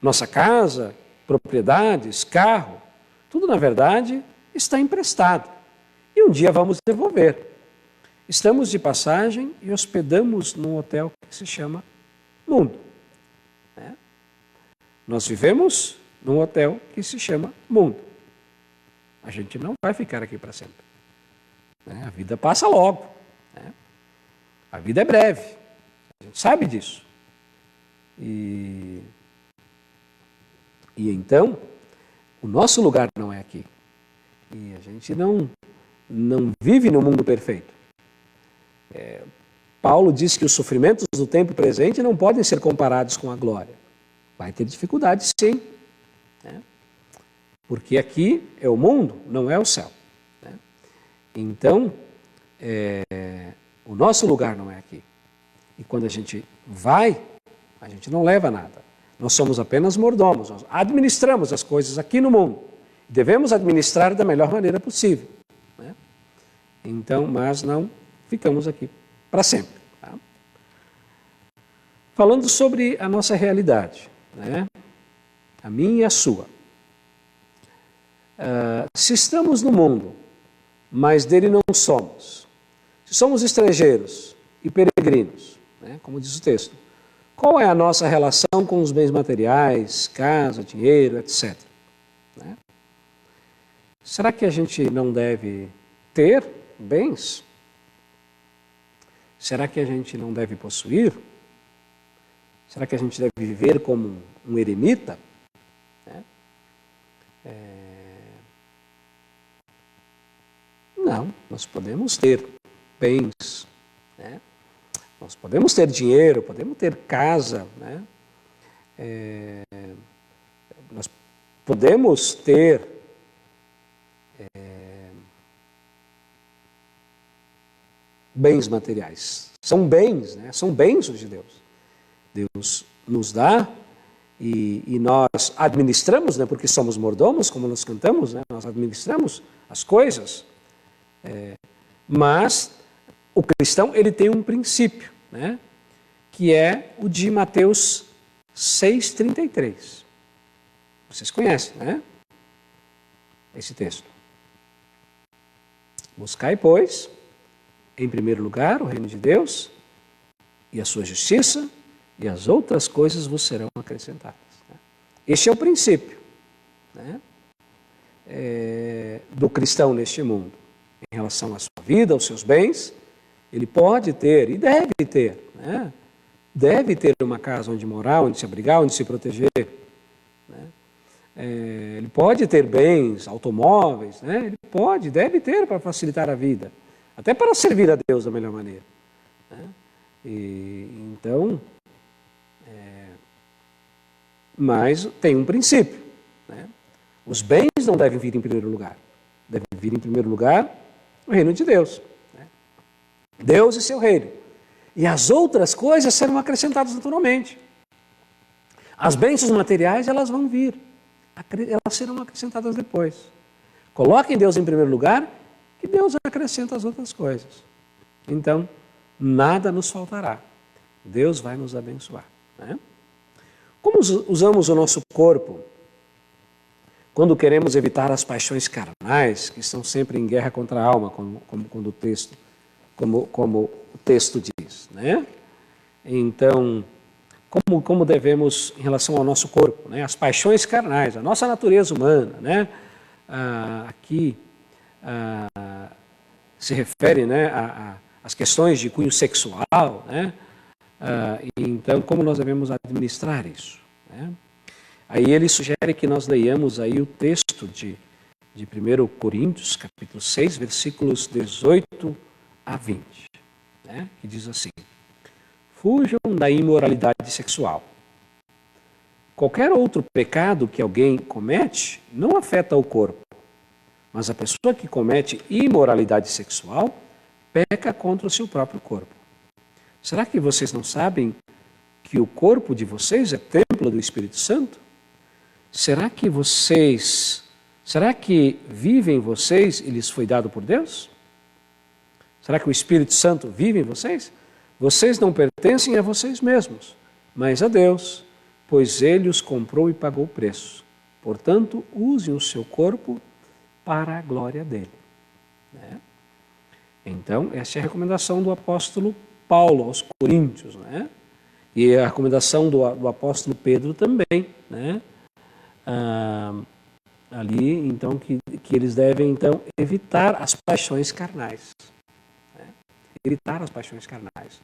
Nossa casa, propriedades, carro, tudo na verdade está emprestado. E um dia vamos devolver. Estamos de passagem e hospedamos num hotel que se chama mundo. Né? Nós vivemos num hotel que se chama mundo. A gente não vai ficar aqui para sempre. Né? A vida passa logo. Né? A vida é breve. A gente sabe disso. E então, o nosso lugar não é aqui. E a gente não vive no mundo perfeito. Paulo diz que os sofrimentos do tempo presente não podem ser comparados com a glória. Vai ter dificuldades, sim. Né? Porque aqui é o mundo, não é o céu. Né? Então, o nosso lugar não é aqui. E quando a gente vai, a gente não leva nada. Nós somos apenas mordomos. Nós administramos as coisas aqui no mundo. Devemos administrar da melhor maneira possível. Né? Então, mas não ficamos aqui para sempre. Tá? Falando sobre a nossa realidade. Né? a minha e a sua. Se estamos no mundo, mas dele não somos, se somos estrangeiros e peregrinos, né, como diz o texto, qual é a nossa relação com os bens materiais, casa, dinheiro, etc., né? Será que a gente não deve ter bens? Será que a gente não deve possuir? Será que a gente deve viver como um eremita? Né? Não, nós podemos ter bens, né? Nós podemos ter dinheiro, podemos ter casa, né? Nós podemos ter bens materiais. São bens, né? São bênçãos de Deus. Deus nos dá e nós administramos, né? Porque somos mordomos, como nós cantamos, né? Nós administramos as coisas. Mas o cristão, ele tem um princípio, né? Que é o de Mateus 6,33. Vocês conhecem, né? Esse texto. Buscai, pois, em primeiro lugar o reino de Deus e a sua justiça, e as outras coisas vos serão acrescentadas. Este é o princípio, né? Do cristão neste mundo. Em relação à sua vida, aos seus bens, ele pode ter e deve ter, né? Deve ter uma casa onde morar, onde se abrigar, onde se proteger, né? Ele pode ter bens, automóveis, né? Ele pode, deve ter para facilitar a vida, até para servir a Deus da melhor maneira, né? Então, mas tem um princípio, né? Os bens não devem vir em primeiro lugar, devem vir em primeiro lugar o reino de Deus, né? Deus e seu reino. E as outras coisas serão acrescentadas naturalmente. As bênçãos materiais, elas vão vir. Elas serão acrescentadas depois. Coloquem Deus em primeiro lugar, que Deus acrescenta as outras coisas. Então, nada nos faltará. Deus vai nos abençoar, né? Como usamos o nosso corpo quando queremos evitar as paixões carnais, que estão sempre em guerra contra a alma, como o texto diz, né? Então, como devemos, em relação ao nosso corpo, né? As paixões carnais, a nossa natureza humana, né? Aqui se refere, né, às questões de cunho sexual, né? Então, como nós devemos administrar isso, né? Aí ele sugere que nós leiamos aí o texto de 1 Coríntios, capítulo 6, versículos 18 a 20, né? Que diz assim: fujam da imoralidade sexual. Qualquer outro pecado que alguém comete não afeta o corpo, mas a pessoa que comete imoralidade sexual peca contra o seu próprio corpo. Será que vocês não sabem que o corpo de vocês é templo do Espírito Santo? Será que vive em vocês e lhes foi dado por Deus? Será que o Espírito Santo vive em vocês? Vocês não pertencem a vocês mesmos, mas a Deus, pois Ele os comprou e pagou o preço. Portanto, usem o seu corpo para a glória dele, né? Então, essa é a recomendação do apóstolo Paulo aos Coríntios, né? E a recomendação do apóstolo Pedro também, né? Ali, então, que eles devem, então, evitar as paixões carnais, né? Evitar as paixões carnais.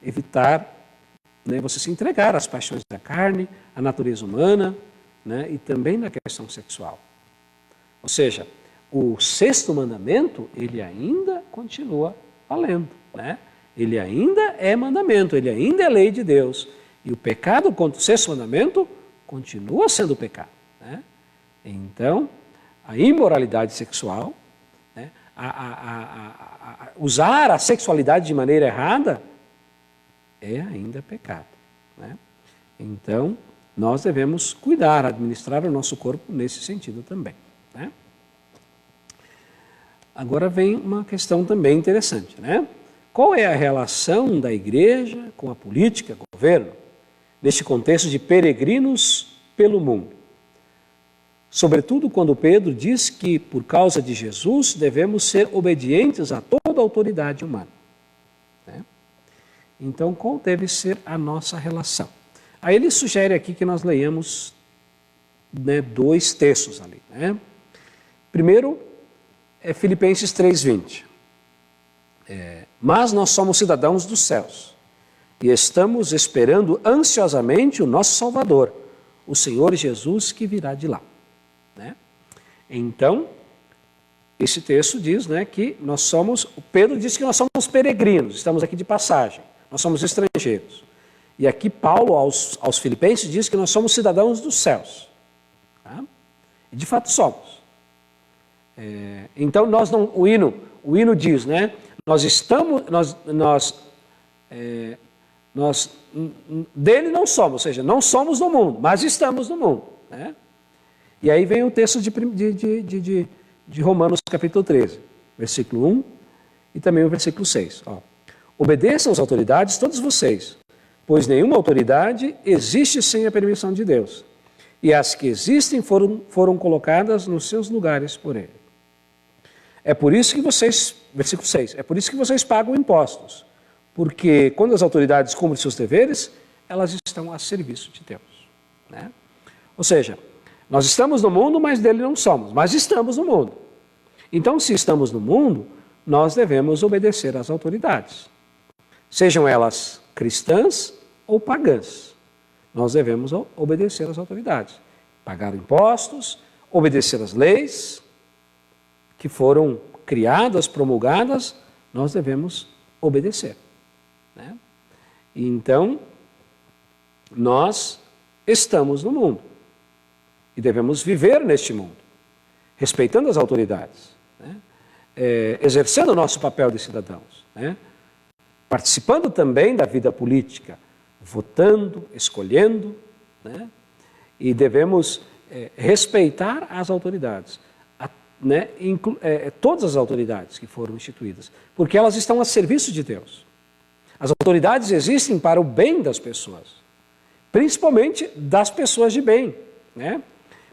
Evitar, né, você se entregar às paixões da carne, à natureza humana, né, e também na questão sexual. Ou seja, o 6º mandamento, ele ainda continua valendo, né? Ele ainda é mandamento, ele ainda é lei de Deus. E o pecado contra o 6º mandamento continua sendo pecado, né? Então, a imoralidade sexual, né, usar a sexualidade de maneira errada, é ainda pecado, né? Então, nós devemos cuidar, administrar o nosso corpo nesse sentido também, né? Agora vem uma questão também interessante, né? Qual é a relação da igreja com a política, governo, neste contexto de peregrinos pelo mundo? Sobretudo quando Pedro diz que, por causa de Jesus, devemos ser obedientes a toda a autoridade humana. Né? Então, qual deve ser a nossa relação? Aí ele sugere aqui que nós leiamos, né, 2 textos ali. Né? Primeiro, é Filipenses 3:20. Mas nós somos cidadãos dos céus e estamos esperando ansiosamente o nosso Salvador, o Senhor Jesus, que virá de lá. Né? Então, esse texto diz, né, que nós somos, Pedro diz que nós somos peregrinos, estamos aqui de passagem, nós somos estrangeiros. E aqui Paulo aos Filipenses diz que nós somos cidadãos dos céus. Tá? E de fato somos. Então nós não, o hino diz, né, nós dele não somos, ou seja, não somos do mundo, mas estamos no mundo. Né? E aí vem o texto de Romanos capítulo 13, versículo 1 e também o versículo 6. Ó. Obedeçam às autoridades todos vocês, pois nenhuma autoridade existe sem a permissão de Deus. E as que existem foram colocadas nos seus lugares por Ele. É por isso que vocês, versículo 6, é por isso que vocês pagam impostos, porque quando as autoridades cumprem seus deveres, elas estão a serviço de Deus. Né? Ou seja, nós estamos no mundo, mas dele não somos, mas estamos no mundo. Então, se estamos no mundo, nós devemos obedecer às autoridades. Sejam elas cristãs ou pagãs. Nós devemos obedecer às autoridades. Pagar impostos, obedecer às leis que foram criadas, promulgadas, nós devemos obedecer. Né? Então, nós estamos no mundo e devemos viver neste mundo, respeitando as autoridades, né? Exercendo o nosso papel de cidadãos, né? Participando também da vida política, votando, escolhendo, né? E devemos respeitar as autoridades, né? Todas as autoridades que foram instituídas, porque elas estão a serviço de Deus. As autoridades existem para o bem das pessoas, principalmente das pessoas de bem, né?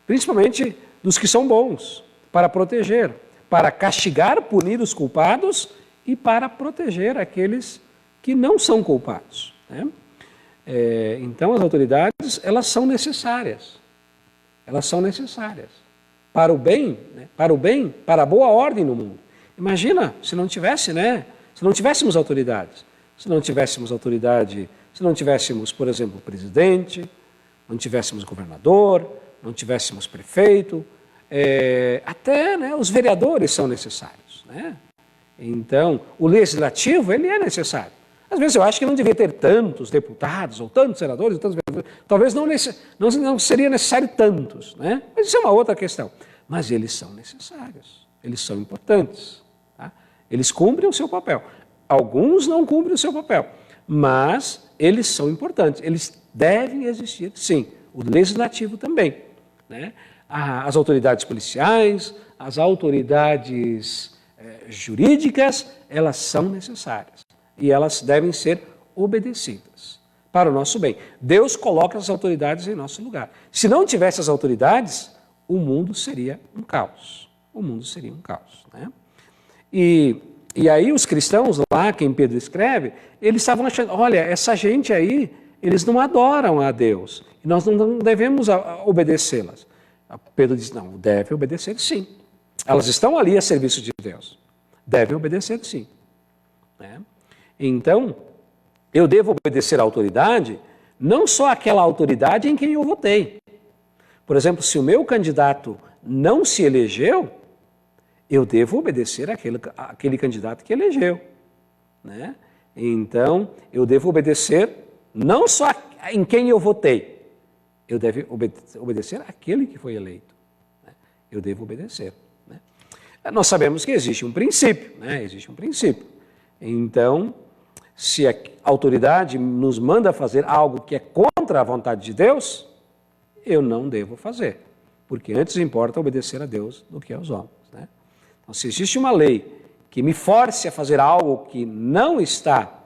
Principalmente dos que são bons, para proteger, para castigar, punir os culpados e para proteger aqueles que não são culpados. Né? Então, as autoridades, elas são necessárias. Elas são necessárias para o bem, né? Para a boa ordem no mundo. Imagina se não tivesse, né? Se não tivéssemos autoridades. Se não tivéssemos autoridade, se não tivéssemos, por exemplo, presidente, não tivéssemos governador, não tivéssemos prefeito, até, né, os vereadores são necessários. Né? Então, o legislativo, ele é necessário. Às vezes eu acho que não devia ter tantos deputados, ou tantos senadores, ou tantos vereadores. Talvez não seria necessário tantos, né? Mas isso é uma outra questão. Mas eles são necessários, eles são importantes. Tá? Eles cumprem o seu papel. Alguns não cumprem o seu papel, mas eles são importantes. Eles devem existir, sim. O legislativo também. Né? As autoridades policiais, as autoridades jurídicas, elas são necessárias. E elas devem ser obedecidas para o nosso bem. Deus coloca as autoridades em nosso lugar. Se não tivesse as autoridades, o mundo seria um caos. O mundo seria um caos. Né? E aí os cristãos lá, quem Pedro escreve, eles estavam achando, olha, essa gente aí, eles não adoram a Deus. E nós não devemos obedecê-las. Pedro diz, não, deve obedecer sim. Elas estão ali a serviço de Deus. Devem obedecer sim. Né? Então, eu devo obedecer à autoridade, não só àquela autoridade em quem eu votei. Por exemplo, se o meu candidato não se elegeu, eu devo obedecer àquele candidato que elegeu. Né? Então, eu devo obedecer não só em quem eu votei, eu devo obedecer àquele que foi eleito. Né? Eu devo obedecer. Né? Nós sabemos que existe um princípio, né? Existe um princípio. Então, se a autoridade nos manda fazer algo que é contra a vontade de Deus, eu não devo fazer, porque antes importa obedecer a Deus do que aos homens. Né? Então, se existe uma lei que me force a fazer algo que não está,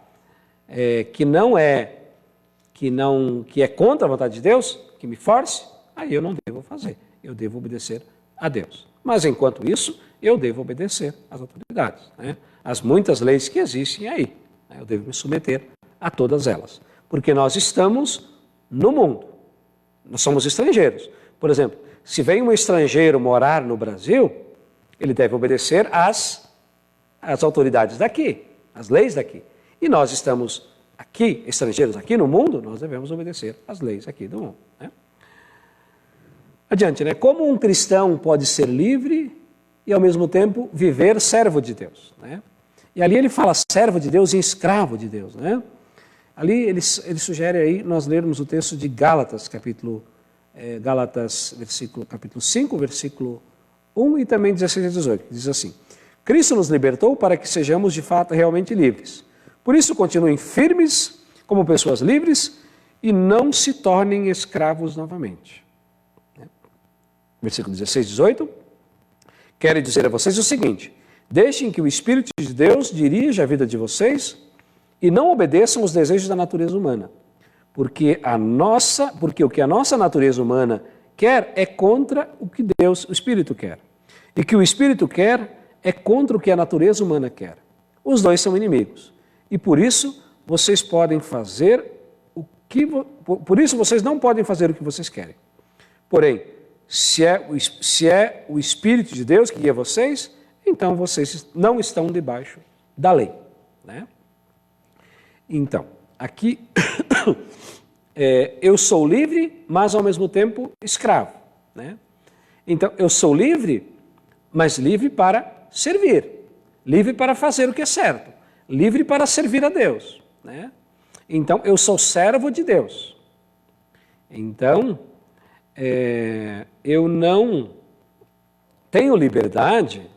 que é contra a vontade de Deus, que me force, aí eu não devo fazer. eu devo obedecer a Deus. Mas, enquanto isso, eu devo obedecer às autoridades, né? As muitas leis que existem aí, né? Eu devo me submeter a todas elas. Porque nós estamos no mundo, nós somos estrangeiros. Por exemplo, se vem um estrangeiro morar no Brasil, ele deve obedecer às autoridades daqui, às leis daqui. E nós estamos aqui, estrangeiros aqui no mundo, nós devemos obedecer às leis aqui do mundo, né? Adiante, né? Como um cristão pode ser livre e, ao mesmo tempo, viver servo de Deus, né? E ali ele fala servo de Deus e escravo de Deus, né? Ali ele sugere aí nós lermos o texto de Gálatas, capítulo 5, versículo 1 e também 16 a 18, que diz assim: Cristo nos libertou para que sejamos de fato realmente livres. Por isso continuem firmes como pessoas livres e não se tornem escravos novamente. Versículo 16 e 18. Quero dizer a vocês o seguinte: deixem que o Espírito de Deus dirija a vida de vocês e não obedeçam os desejos da natureza humana. Porque o que a nossa natureza humana quer é contra o que Deus, o Espírito, quer. E que o Espírito quer é contra o que a natureza humana quer. Os dois são inimigos. E por isso vocês não podem fazer o que vocês querem. Porém, se é o Espírito de Deus que guia vocês, então vocês não estão debaixo da lei, né? Então, aqui eu sou livre, mas ao mesmo tempo escravo, né? Então, eu sou livre, mas livre para servir, livre para fazer o que é certo, livre para servir a Deus, né? Então, eu sou servo de Deus. Então, eu não tenho liberdade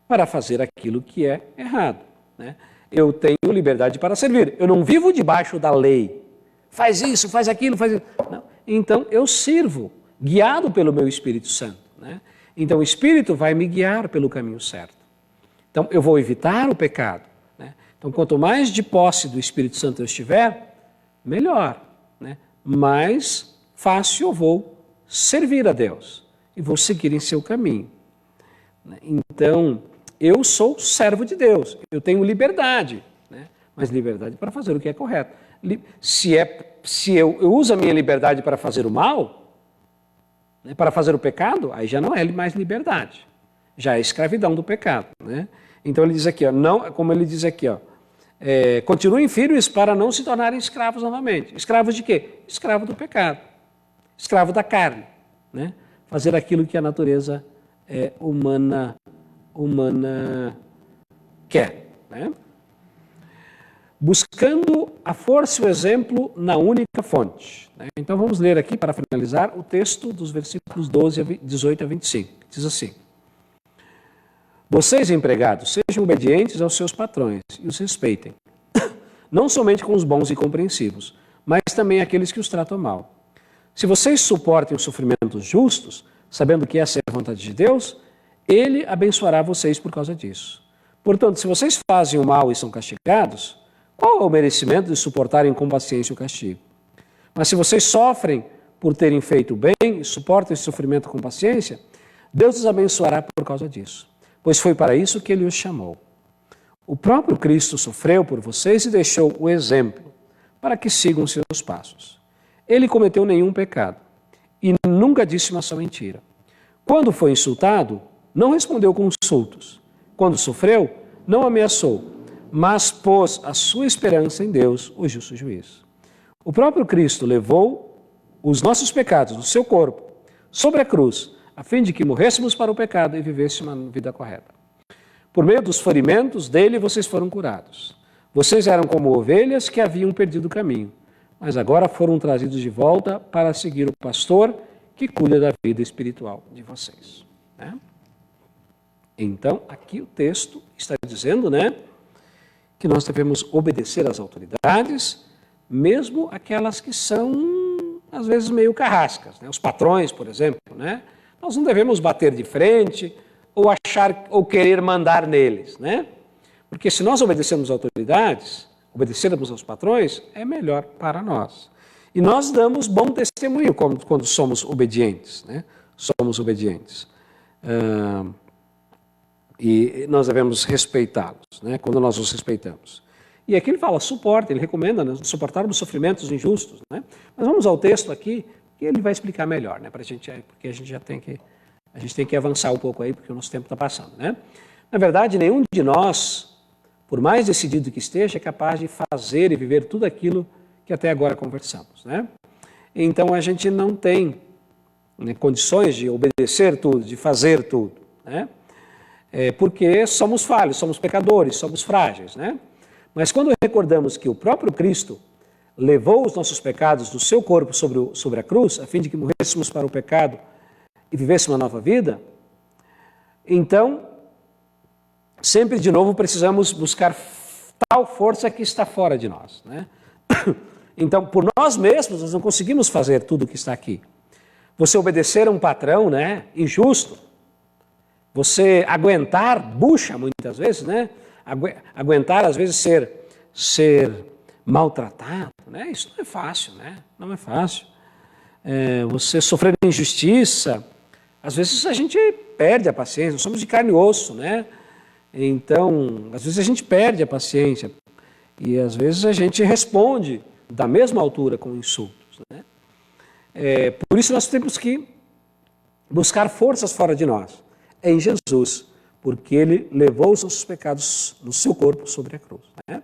para fazer aquilo que é errado, né? Eu tenho liberdade para servir. Eu não vivo debaixo da lei. Faz isso, faz aquilo, faz isso. Não. Então, eu sirvo, guiado pelo meu Espírito Santo, né? Então, o Espírito vai me guiar pelo caminho certo. Então, eu vou evitar o pecado, né? Então, quanto mais de posse do Espírito Santo eu estiver, melhor, né? Mais fácil eu vou servir a Deus e vou seguir em seu caminho. Então, eu sou servo de Deus, eu tenho liberdade, né? Mas liberdade para fazer o que é correto. Se eu uso a minha liberdade para fazer o mal, né, para fazer o pecado, aí já não é mais liberdade, já é escravidão do pecado, né? Então ele diz aqui, como ele diz aqui, continuem firmes para não se tornarem escravos novamente. Escravos de quê? Escravo do pecado, escravo da carne, né? Fazer aquilo que a natureza humana quer, né? Buscando a força e o exemplo na única fonte, né? Então vamos ler aqui, para finalizar, o texto dos versículos 18 a 25. Diz assim: Vocês, empregados, sejam obedientes aos seus patrões e os respeitem, não somente com os bons e compreensivos, mas também aqueles que os tratam mal. Se vocês suportem os sofrimentos justos, sabendo que essa é a vontade de Deus, Ele abençoará vocês por causa disso. Portanto, se vocês fazem o mal e são castigados, qual é o merecimento de suportarem com paciência o castigo? Mas se vocês sofrem por terem feito o bem e suportam esse sofrimento com paciência, Deus os abençoará por causa disso, pois foi para isso que Ele os chamou. O próprio Cristo sofreu por vocês e deixou o exemplo para que sigam seus passos. Ele cometeu nenhum pecado e nunca disse uma só mentira. Quando foi insultado, não respondeu com insultos. Quando sofreu, não ameaçou, mas pôs a sua esperança em Deus, o justo juiz. O próprio Cristo levou os nossos pecados no seu corpo, sobre a cruz, a fim de que morrêssemos para o pecado e vivêssemos uma vida correta. Por meio dos ferimentos dele, vocês foram curados. Vocês eram como ovelhas que haviam perdido o caminho, mas agora foram trazidos de volta para seguir o pastor que cuida da vida espiritual de vocês, né? Então, aqui o texto está dizendo, né, que nós devemos obedecer às autoridades, mesmo aquelas que são, às vezes, meio carrascas, né? Os patrões, por exemplo, né? Nós não devemos bater de frente ou querer mandar neles, né? Porque se nós obedecermos às autoridades, obedecermos aos patrões, é melhor para nós. E nós damos bom testemunho quando somos obedientes, né? somos obedientes. E nós devemos respeitá-los, né, quando nós os respeitamos. E aqui ele fala, suporte, ele recomenda, né, suportarmos sofrimentos injustos. Né? Mas vamos ao texto aqui, que ele vai explicar melhor, né, pra gente, porque a gente tem que avançar um pouco aí, porque o nosso tempo está passando. Né? Na verdade, nenhum de nós, por mais decidido que esteja, é capaz de fazer e viver tudo aquilo que até agora conversamos. Né? Então a gente não tem, né, condições de obedecer tudo, de fazer tudo. Né? Porque somos falhos, somos pecadores, somos frágeis. Né? Mas quando recordamos que o próprio Cristo levou os nossos pecados no seu corpo sobre a cruz, a fim de que morrêssemos para o pecado e vivêssemos uma nova vida, então, sempre de novo precisamos buscar tal força que está fora de nós. Né? Então, por nós mesmos, nós não conseguimos fazer tudo o que está aqui. Você obedecer a um patrão, né, injusto, você aguentar bucha muitas vezes, né? Aguentar às vezes ser maltratado, né? Isso não é fácil, né? Não é fácil. Você sofrer injustiça, às vezes a gente perde a paciência, nós somos de carne e osso, né? Então, às vezes a gente perde a paciência e às vezes a gente responde da mesma altura com insultos, né? Por isso nós temos que buscar forças fora de nós, em Jesus, porque Ele levou os nossos pecados no seu corpo sobre a cruz. Né?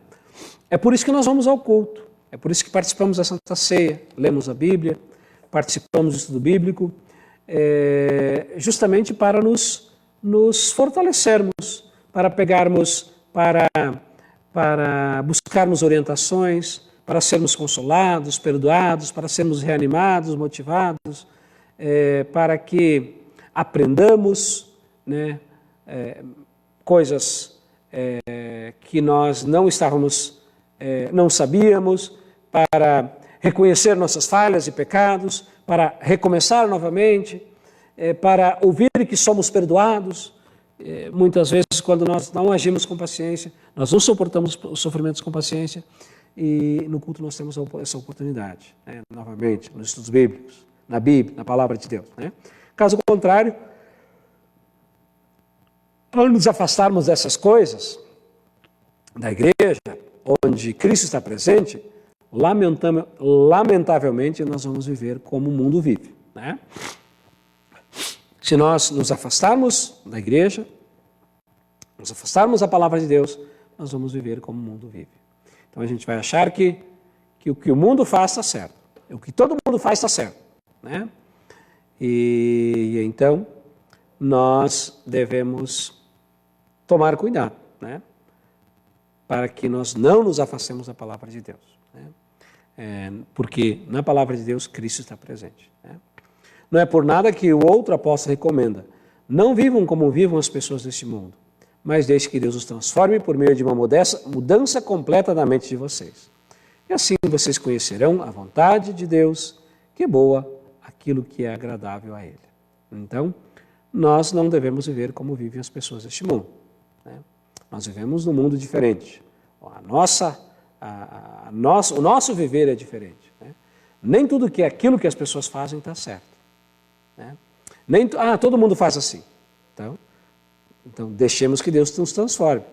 É por isso que nós vamos ao culto, é por isso que participamos da Santa Ceia, lemos a Bíblia, participamos do estudo bíblico, justamente para nos fortalecermos, para pegarmos, para buscarmos orientações, para sermos consolados, perdoados, para sermos reanimados, motivados, para que aprendamos, né, coisas que nós não sabíamos, para reconhecer nossas falhas e pecados, para recomeçar novamente, para ouvir que somos perdoados. Muitas vezes, quando nós não agimos com paciência, nós não suportamos os sofrimentos com paciência, e no culto nós temos essa oportunidade, né, novamente, nos estudos bíblicos, na Bíblia, na Palavra de Deus. Né? Caso contrário, ao nos afastarmos dessas coisas, da igreja, onde Cristo está presente, lamentavelmente nós vamos viver como o mundo vive. Né? Se nós nos afastarmos da igreja, nos afastarmos da palavra de Deus, nós vamos viver como o mundo vive. Então a gente vai achar que o que o mundo faz está certo, o que todo mundo faz está certo. Né? E então nós devemos tomar cuidado, né? Para que nós não nos afastemos da palavra de Deus. Né? Porque na palavra de Deus Cristo está presente. Né? Não é por nada que o outro apóstolo recomenda: não vivam como vivam as pessoas deste mundo, mas deixe que Deus os transforme por meio de uma mudança completa da mente de vocês. E assim vocês conhecerão a vontade de Deus, que é boa, aquilo que é agradável a Ele. Então, nós não devemos viver como vivem as pessoas deste mundo. Né? Nós vivemos num mundo diferente. O nosso viver é diferente. Né? Nem tudo que é aquilo que as pessoas fazem está certo. Né? Todo mundo faz assim. Então deixemos que Deus nos transforme,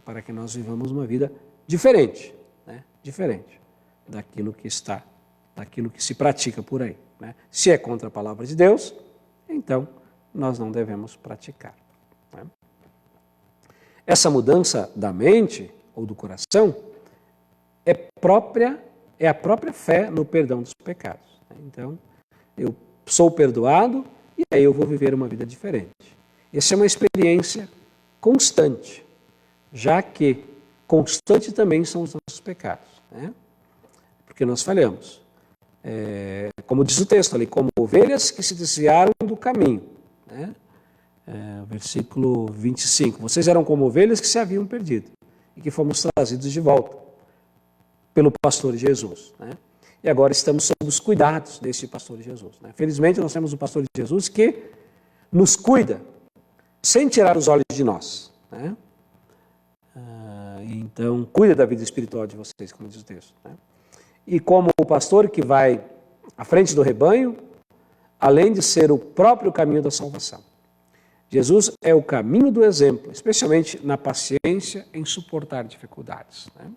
para que nós vivamos uma vida diferente, né? Diferente daquilo que se pratica por aí. Né? Se é contra a palavra de Deus, então nós não devemos praticar. Né? Essa mudança da mente ou do coração é a própria fé no perdão dos pecados. Né? Então, eu sou perdoado e aí eu vou viver uma vida diferente. Essa é uma experiência constante, já que constante também são os nossos pecados. Né? Porque nós falhamos. Como diz o texto ali, como ovelhas que se desviaram do caminho. Né? Versículo 25. Vocês eram como ovelhas que se haviam perdido e que fomos trazidos de volta pelo pastor Jesus. Né? E agora estamos sob os cuidados desse pastor Jesus. Né? Felizmente nós temos o pastor Jesus que nos cuida sem tirar os olhos de nós. Né? Então, cuida da vida espiritual de vocês, como diz o texto. Né? E como o pastor que vai à frente do rebanho, além de ser o próprio caminho da salvação. Jesus é o caminho do exemplo, especialmente na paciência em suportar dificuldades, né?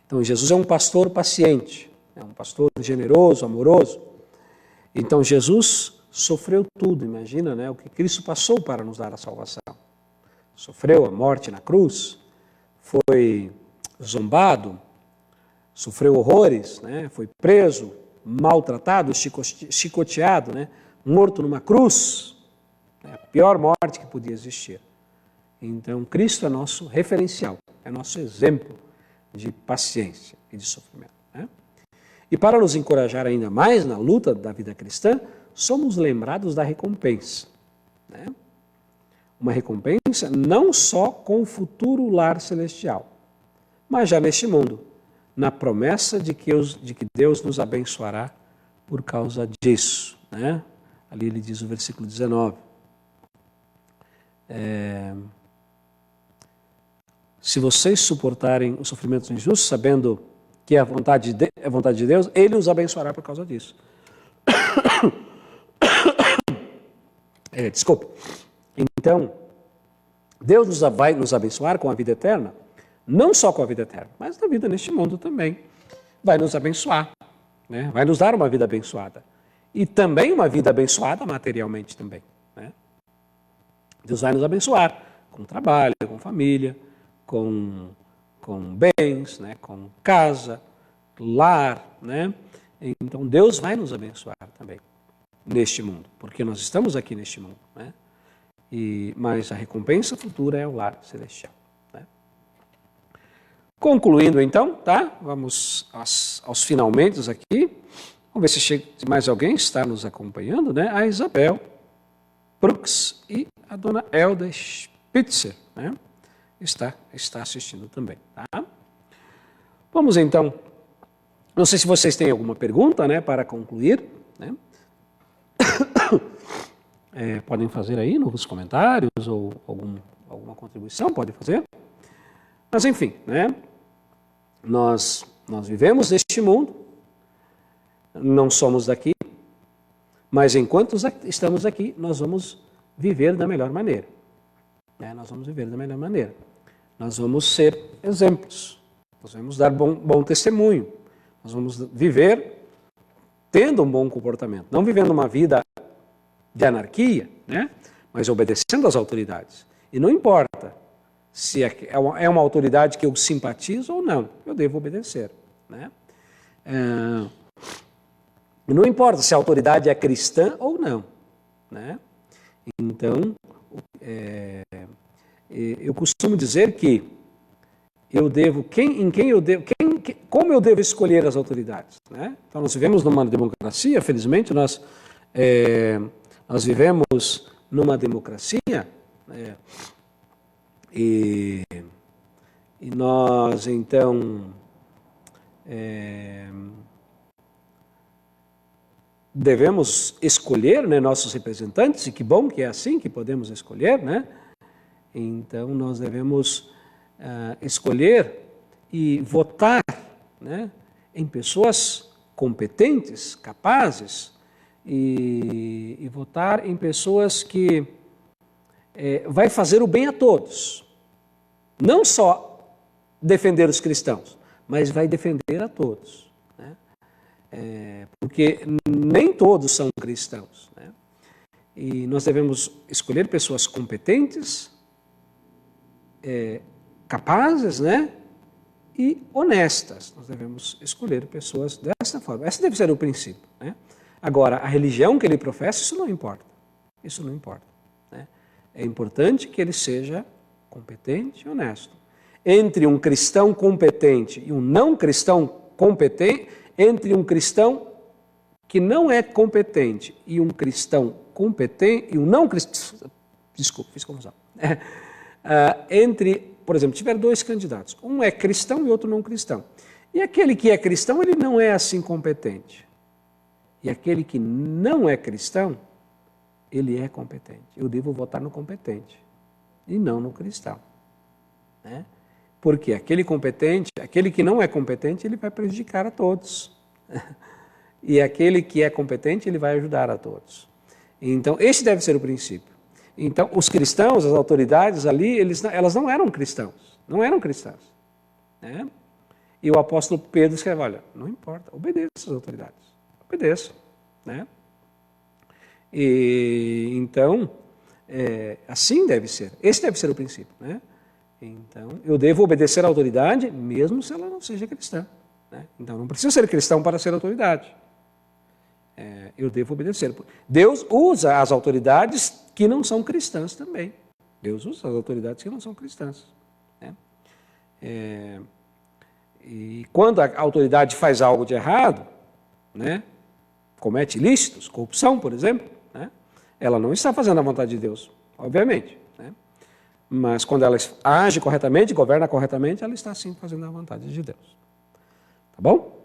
Então, Jesus é um pastor paciente, é um pastor generoso, amoroso. Então, Jesus sofreu tudo, imagina, né, o que Cristo passou para nos dar a salvação. Sofreu a morte na cruz, foi zombado, sofreu horrores, né, foi preso, maltratado, chicoteado, né, morto numa cruz, né, a pior morte que podia existir. Então, Cristo é nosso referencial, é nosso exemplo de paciência e de sofrimento, né? E para nos encorajar ainda mais na luta da vida cristã, somos lembrados da recompensa, né? Uma recompensa não só com o futuro lar celestial, mas já neste mundo, na promessa de que Deus nos abençoará por causa disso, né? Ali ele diz o versículo 19. Se vocês suportarem os sofrimentos injustos, sabendo que é a vontade de Deus, Ele os abençoará por causa disso. Desculpe. Então, Deus vai nos abençoar com a vida eterna, não só com a vida eterna, mas na vida neste mundo também. Vai nos abençoar, né? Vai nos dar uma vida abençoada. E também uma vida abençoada materialmente também, né? Deus vai nos abençoar com trabalho, com família, com bens, né, com casa, lar, né? Então Deus vai nos abençoar também neste mundo, porque nós estamos aqui neste mundo, né? Mas a recompensa futura é o lar celestial, né? Concluindo então, tá? Vamos aos finalmente aqui. Vamos ver se mais alguém está nos acompanhando, né? A Isabel Brooks e a dona Elda Spitzer, né? Está assistindo também, tá? Vamos então, não sei se vocês têm alguma pergunta, né, para concluir, né? Podem fazer aí nos comentários ou alguma contribuição, podem fazer. Mas enfim, né, nós vivemos neste mundo, não somos daqui, mas enquanto estamos aqui, nós vamos viver da melhor maneira. Nós vamos viver da melhor maneira. Nós vamos ser exemplos. Nós vamos dar bom testemunho. Nós vamos viver tendo um bom comportamento. Não vivendo uma vida de anarquia, né? Mas obedecendo às autoridades. E não importa se é uma autoridade que eu simpatizo ou não. Eu devo obedecer, né? E não importa se a autoridade é cristã ou não, né? Então, eu costumo dizer que como eu devo escolher as autoridades, né? Então nós vivemos numa democracia, felizmente nós vivemos numa democracia, e nós então devemos escolher, né, nossos representantes, e que bom que é assim que podemos escolher, né? Então, nós devemos escolher e votar, né, em pessoas competentes, capazes, e votar em pessoas que vai fazer o bem a todos. Não só defender os cristãos, mas vai defender a todos, né? Porque nem todos são cristãos, né? E nós devemos escolher pessoas competentes, capazes, né? E honestas. Nós devemos escolher pessoas dessa forma. Esse deve ser o princípio, né? Agora, a religião que ele professa, isso não importa. Isso não importa, né? É importante que ele seja competente e honesto. Entre um cristão competente e um não cristão competente, entre um cristão que não é competente e um cristão competente e um não cristão... Desculpa, fiz confusão. Por exemplo, tiver dois candidatos, um é cristão e outro não cristão. E aquele que é cristão, ele não é assim competente. E aquele que não é cristão, ele é competente. Eu devo votar no competente e não no cristão, né? Porque aquele competente, aquele que não é competente, ele vai prejudicar a todos. e aquele que é competente, ele vai ajudar a todos. Então, esse deve ser o princípio. Então, os cristãos, as autoridades ali, elas não eram cristãos, não eram cristãs. Né? E o apóstolo Pedro escreve, olha, não importa, obedeça às autoridades, obedeça. Né? E, então, assim deve ser, esse deve ser o princípio. Né? Então, eu devo obedecer à autoridade, mesmo se ela não seja cristã. Né? Então, não preciso ser cristão para ser autoridade. Eu devo obedecer. Deus usa as autoridades que não são cristãs também. Deus usa as autoridades que não são cristãs. Né? E quando a autoridade faz algo de errado, né, comete ilícitos, corrupção, por exemplo, né, ela não está fazendo a vontade de Deus, obviamente. Né? Mas quando ela age corretamente, governa corretamente, ela está sim fazendo a vontade de Deus. Tá bom?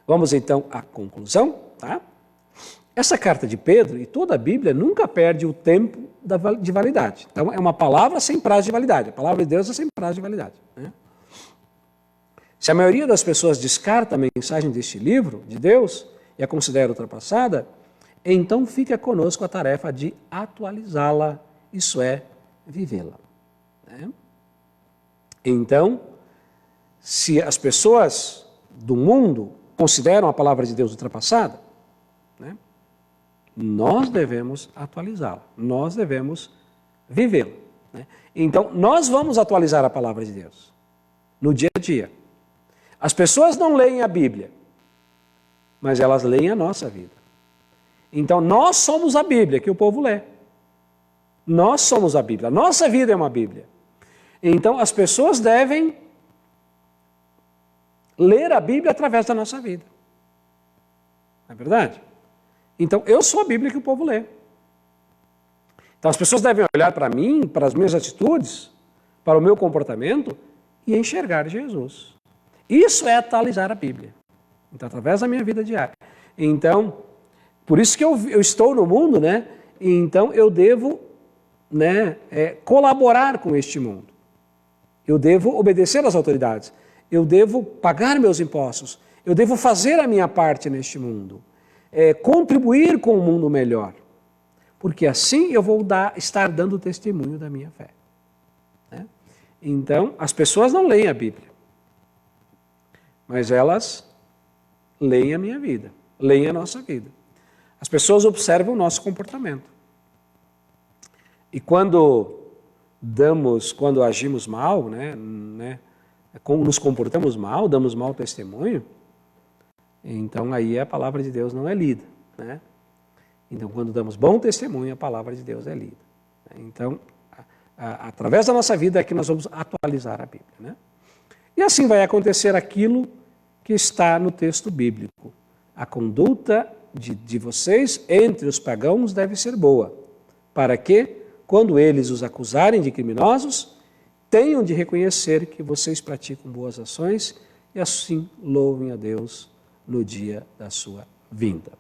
Vamos então à conclusão. Tá? Essa carta de Pedro e toda a Bíblia nunca perde o tempo de validade. Então, é uma palavra sem prazo de validade. A palavra de Deus é sem prazo de validade. Né? Se a maioria das pessoas descarta a mensagem deste livro de Deus e a considera ultrapassada, então fica conosco a tarefa de atualizá-la, isso é, vivê-la. Né? Então, se as pessoas do mundo consideram a palavra de Deus ultrapassada, né, nós devemos atualizá-la, nós devemos vivê-la. Né? Então, nós vamos atualizar a palavra de Deus no dia a dia. As pessoas não leem a Bíblia, mas elas leem a nossa vida. Então, nós somos a Bíblia que o povo lê. Nós somos a Bíblia. A nossa vida é uma Bíblia. Então, as pessoas devem ler a Bíblia através da nossa vida. Não é verdade? Então, eu sou a Bíblia que o povo lê. Então, as pessoas devem olhar para mim, para as minhas atitudes, para o meu comportamento e enxergar Jesus. Isso é atualizar a Bíblia. Então, através da minha vida diária. Então, por isso que eu estou no mundo, né? Então, eu devo, né, colaborar com este mundo. Eu devo obedecer às autoridades. Eu devo pagar meus impostos. Eu devo fazer a minha parte neste mundo. Contribuir com um mundo melhor. Porque assim eu vou estar dando testemunho da minha fé. Né? Então, as pessoas não leem a Bíblia. Mas elas leem a minha vida, leem a nossa vida. As pessoas observam o nosso comportamento. E quando agimos mal, né, nos comportamos mal, damos mau testemunho, então aí a palavra de Deus não é lida. Né? Então, quando damos bom testemunho, a palavra de Deus é lida. Então, através da nossa vida é que nós vamos atualizar a Bíblia. Né? E assim vai acontecer aquilo que está no texto bíblico. A conduta de vocês entre os pagãos deve ser boa, para que, quando eles os acusarem de criminosos, tenham de reconhecer que vocês praticam boas ações e assim louvem a Deus no dia da sua vinda.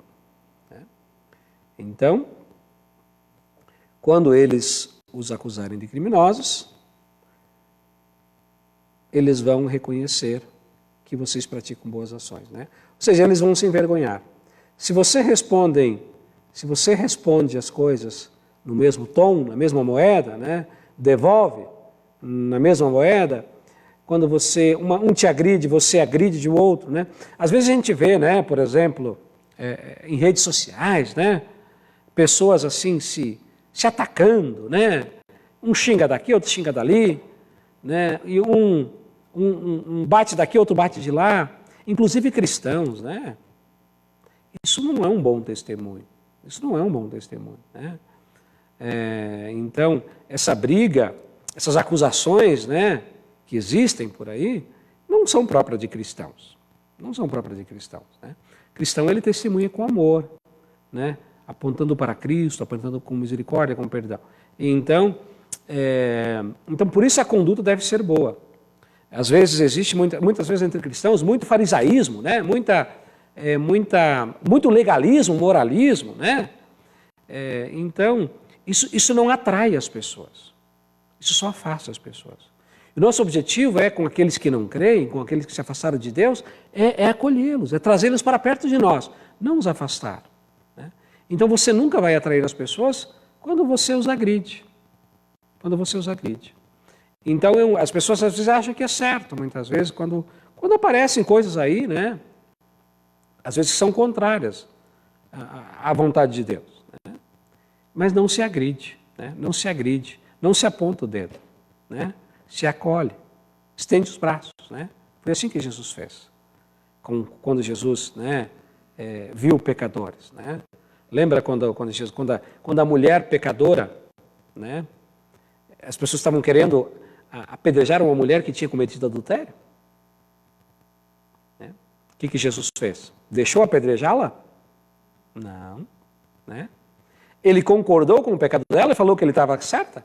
Então, quando eles os acusarem de criminosos, eles vão reconhecer que vocês praticam boas ações. Né? Ou seja, eles vão se envergonhar. Se você responde as coisas no mesmo tom, na mesma moeda, né? Devolve na mesma moeda, quando um te agride, você agride de um outro. Né? Às vezes a gente vê, né, por exemplo, em redes sociais, né, pessoas assim se atacando, né? Um xinga daqui, outro xinga dali, né? E um bate daqui, outro bate de lá, inclusive cristãos, né? Isso não é um bom testemunho. Isso não é um bom testemunho. Né? Então, essa briga, essas acusações, né, que existem por aí, não são próprias de cristãos. Não são próprias de cristãos. Né? Cristão, ele testemunha com amor, né? Apontando para Cristo, apontando com misericórdia, com perdão. Então, por isso a conduta deve ser boa. Às vezes existe, muitas vezes entre cristãos, muito farisaísmo, né? Muito legalismo, moralismo. Né? Então, isso não atrai as pessoas. Isso só afasta as pessoas. O nosso objetivo é, com aqueles que não creem, com aqueles que se afastaram de Deus, é acolhê-los, é trazê-los para perto de nós, não os afastar. Né? Então você nunca vai atrair as pessoas quando você os agride. Quando você os agride. Então as pessoas às vezes acham que é certo, muitas vezes, quando aparecem coisas aí, né? Às vezes são contrárias à vontade de Deus. Né? Mas não se agride, né? Não se agride, não se aponta o dedo, né? Se acolhe, estende os braços. Né? Foi assim que Jesus fez. Quando Jesus, né, viu pecadores. Né? Lembra quando a mulher pecadora, né, as pessoas estavam querendo apedrejar uma mulher que tinha cometido adultério? Né? O que Jesus fez? Deixou apedrejá-la? Não. Né? Ele concordou com o pecado dela e falou que ele estava certa?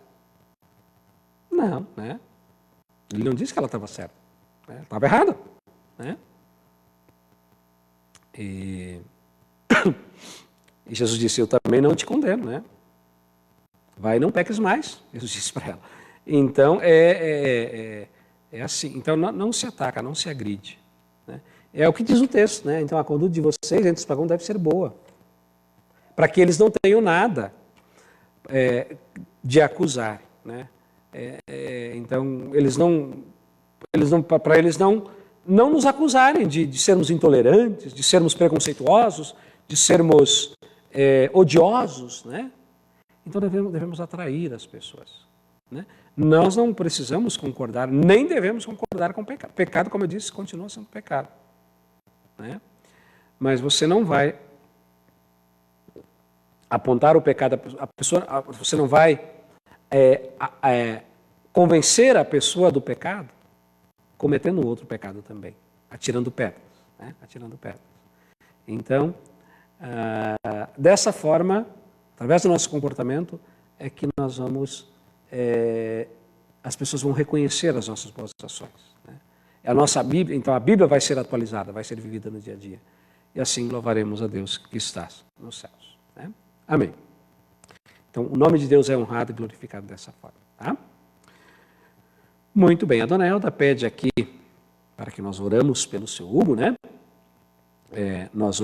Não. Né? Ele não disse que ela estava certa. Né? Estava errada. Né? E Jesus disse, eu também não te condeno. Né? Vai e não peques mais. Jesus disse para ela. Então, é assim. Então, não se ataca, não se agride. Né? É o que diz o texto. Né? Então, a conduta de vocês entre os pagãos deve ser boa. Para que eles não tenham nada de acusar. Né? Então, para eles não nos acusarem de sermos intolerantes, de sermos preconceituosos, de sermos odiosos. Né? Então, devemos atrair as pessoas. Né? Nós não precisamos concordar, nem devemos concordar com o pecado. Pecado, como eu disse, continua sendo pecado. Né? Mas você não vai apontar o pecado à pessoa, você não vai convencer a pessoa do pecado cometendo outro pecado também, atirando pedras. Né? Atirando pedras. Então, dessa forma, através do nosso comportamento, é que nós vamos... as pessoas vão reconhecer as nossas boas ações. Né? A nossa Bíblia, então a Bíblia vai ser atualizada, vai ser vivida no dia a dia. E assim louvaremos a Deus que está nos céus. Né? Amém. Então o nome de Deus é honrado e glorificado dessa forma. Tá? Muito bem, a dona Elda pede aqui para que nós oramos pelo seu Hugo, né? Nós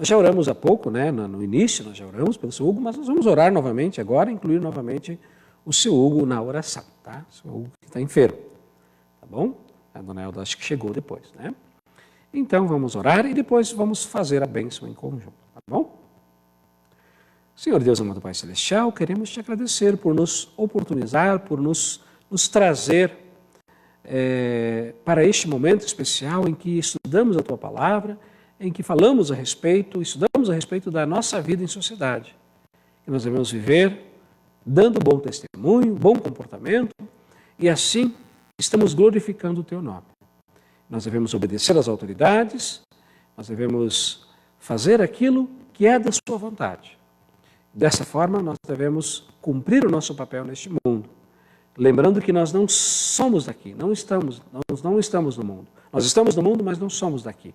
já oramos há pouco, né? No início nós já oramos pelo seu Hugo, mas nós vamos orar novamente agora, incluir novamente o seu Hugo na oração, tá? O seu Hugo que está enfermo, tá bom? A dona Elda acho que chegou depois, né? Então vamos orar e depois vamos fazer a bênção em conjunto, tá bom? Senhor Deus, amado Pai Celestial, queremos te agradecer por nos oportunizar, por nos trazer para este momento especial em que estudamos a Tua Palavra, em que estudamos a respeito da nossa vida em sociedade. Que nós devemos viver dando bom testemunho, bom comportamento, e assim estamos glorificando o Teu nome. Nós devemos obedecer às autoridades, nós devemos fazer aquilo que é da Sua vontade. Dessa forma, nós devemos cumprir o nosso papel neste mundo, lembrando que nós não somos daqui, nós não estamos no mundo. Nós estamos no mundo, mas não somos daqui.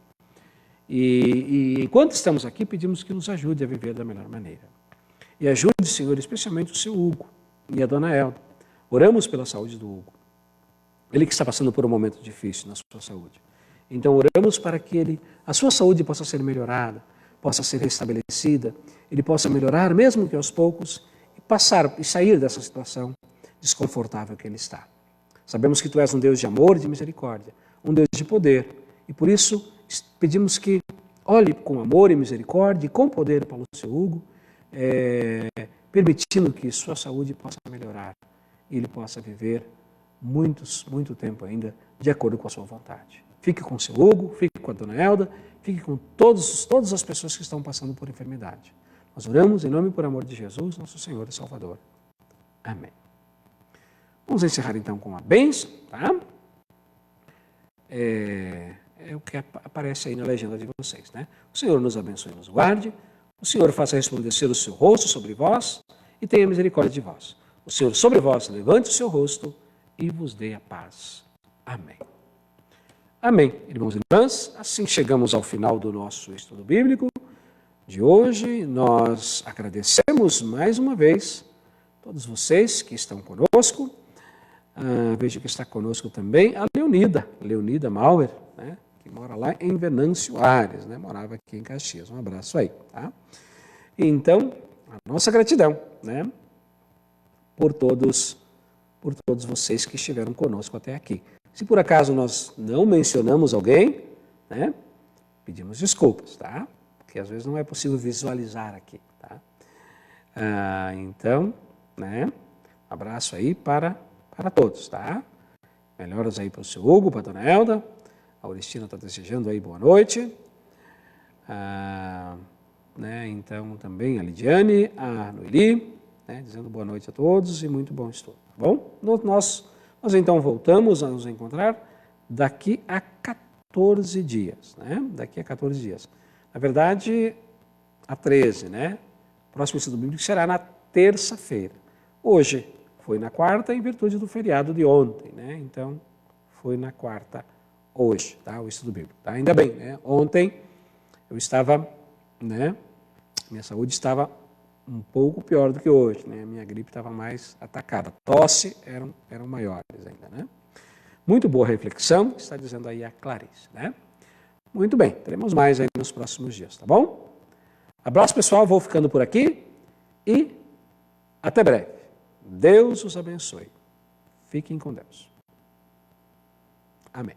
E enquanto estamos aqui, pedimos que nos ajude a viver da melhor maneira. E ajude, Senhor, especialmente o seu Hugo e a dona Elda. Oramos pela saúde do Hugo. Ele que está passando por um momento difícil na sua saúde. Então oramos para que a sua saúde possa ser melhorada, possa ser restabelecida, ele possa melhorar, mesmo que aos poucos, e sair dessa situação desconfortável que ele está. Sabemos que Tu és um Deus de amor e de misericórdia, um Deus de poder, e por isso pedimos que olhe com amor e misericórdia e com poder para o seu Hugo, permitindo que sua saúde possa melhorar e ele possa viver muito tempo ainda de acordo com a sua vontade. Fique com o seu Hugo, fique com a dona Elda, fique com todas as pessoas que estão passando por enfermidade. Nós oramos em nome e por amor de Jesus, nosso Senhor e Salvador. Amém. Vamos encerrar então com a bênção, tá? É o que aparece aí na legenda de vocês, né? O Senhor nos abençoe e nos guarde, o Senhor faça resplandecer o seu rosto sobre vós e tenha misericórdia de vós. O Senhor sobre vós levante o seu rosto e vos dê a paz. Amém. Amém. Irmãos e irmãs, assim chegamos ao final do nosso estudo bíblico de hoje. Nós agradecemos mais uma vez todos vocês que estão conosco. Vejo que está conosco também a Leonida Mauer, né? Que mora lá em Venâncio Aires, né? Morava aqui em Caxias. Um abraço aí, tá? Então, a nossa gratidão, né? Por todos vocês que estiveram conosco até aqui. Se por acaso nós não mencionamos alguém, né? Pedimos desculpas, tá? Porque às vezes não é possível visualizar aqui, tá? Então, né? Abraço aí para todos, tá? Melhoras aí para o seu Hugo, para a dona Elda. A Auristina está desejando aí boa noite. Né? Então, também a Lidiane, a Noeli, né? Dizendo boa noite a todos e muito bom estudo, tá bom? Nós então voltamos a nos encontrar daqui a 14 dias, né? Daqui a 14 dias. Na verdade, a 13, né? O próximo estudo bíblico será na terça-feira. Hoje foi na quarta, em virtude do feriado de ontem, né? Então, foi na quarta hoje, tá? O estudo bíblico, tá? Ainda bem, né? Ontem eu estava, né? Minha saúde estava um pouco pior do que hoje, né? A minha gripe estava mais atacada. Tosse eram maiores ainda, né? Muito boa reflexão, está dizendo aí a Clarice, né? Muito bem, teremos mais aí nos próximos dias, tá bom? Abraço, pessoal, vou ficando por aqui e até breve. Deus os abençoe. Fiquem com Deus. Amém.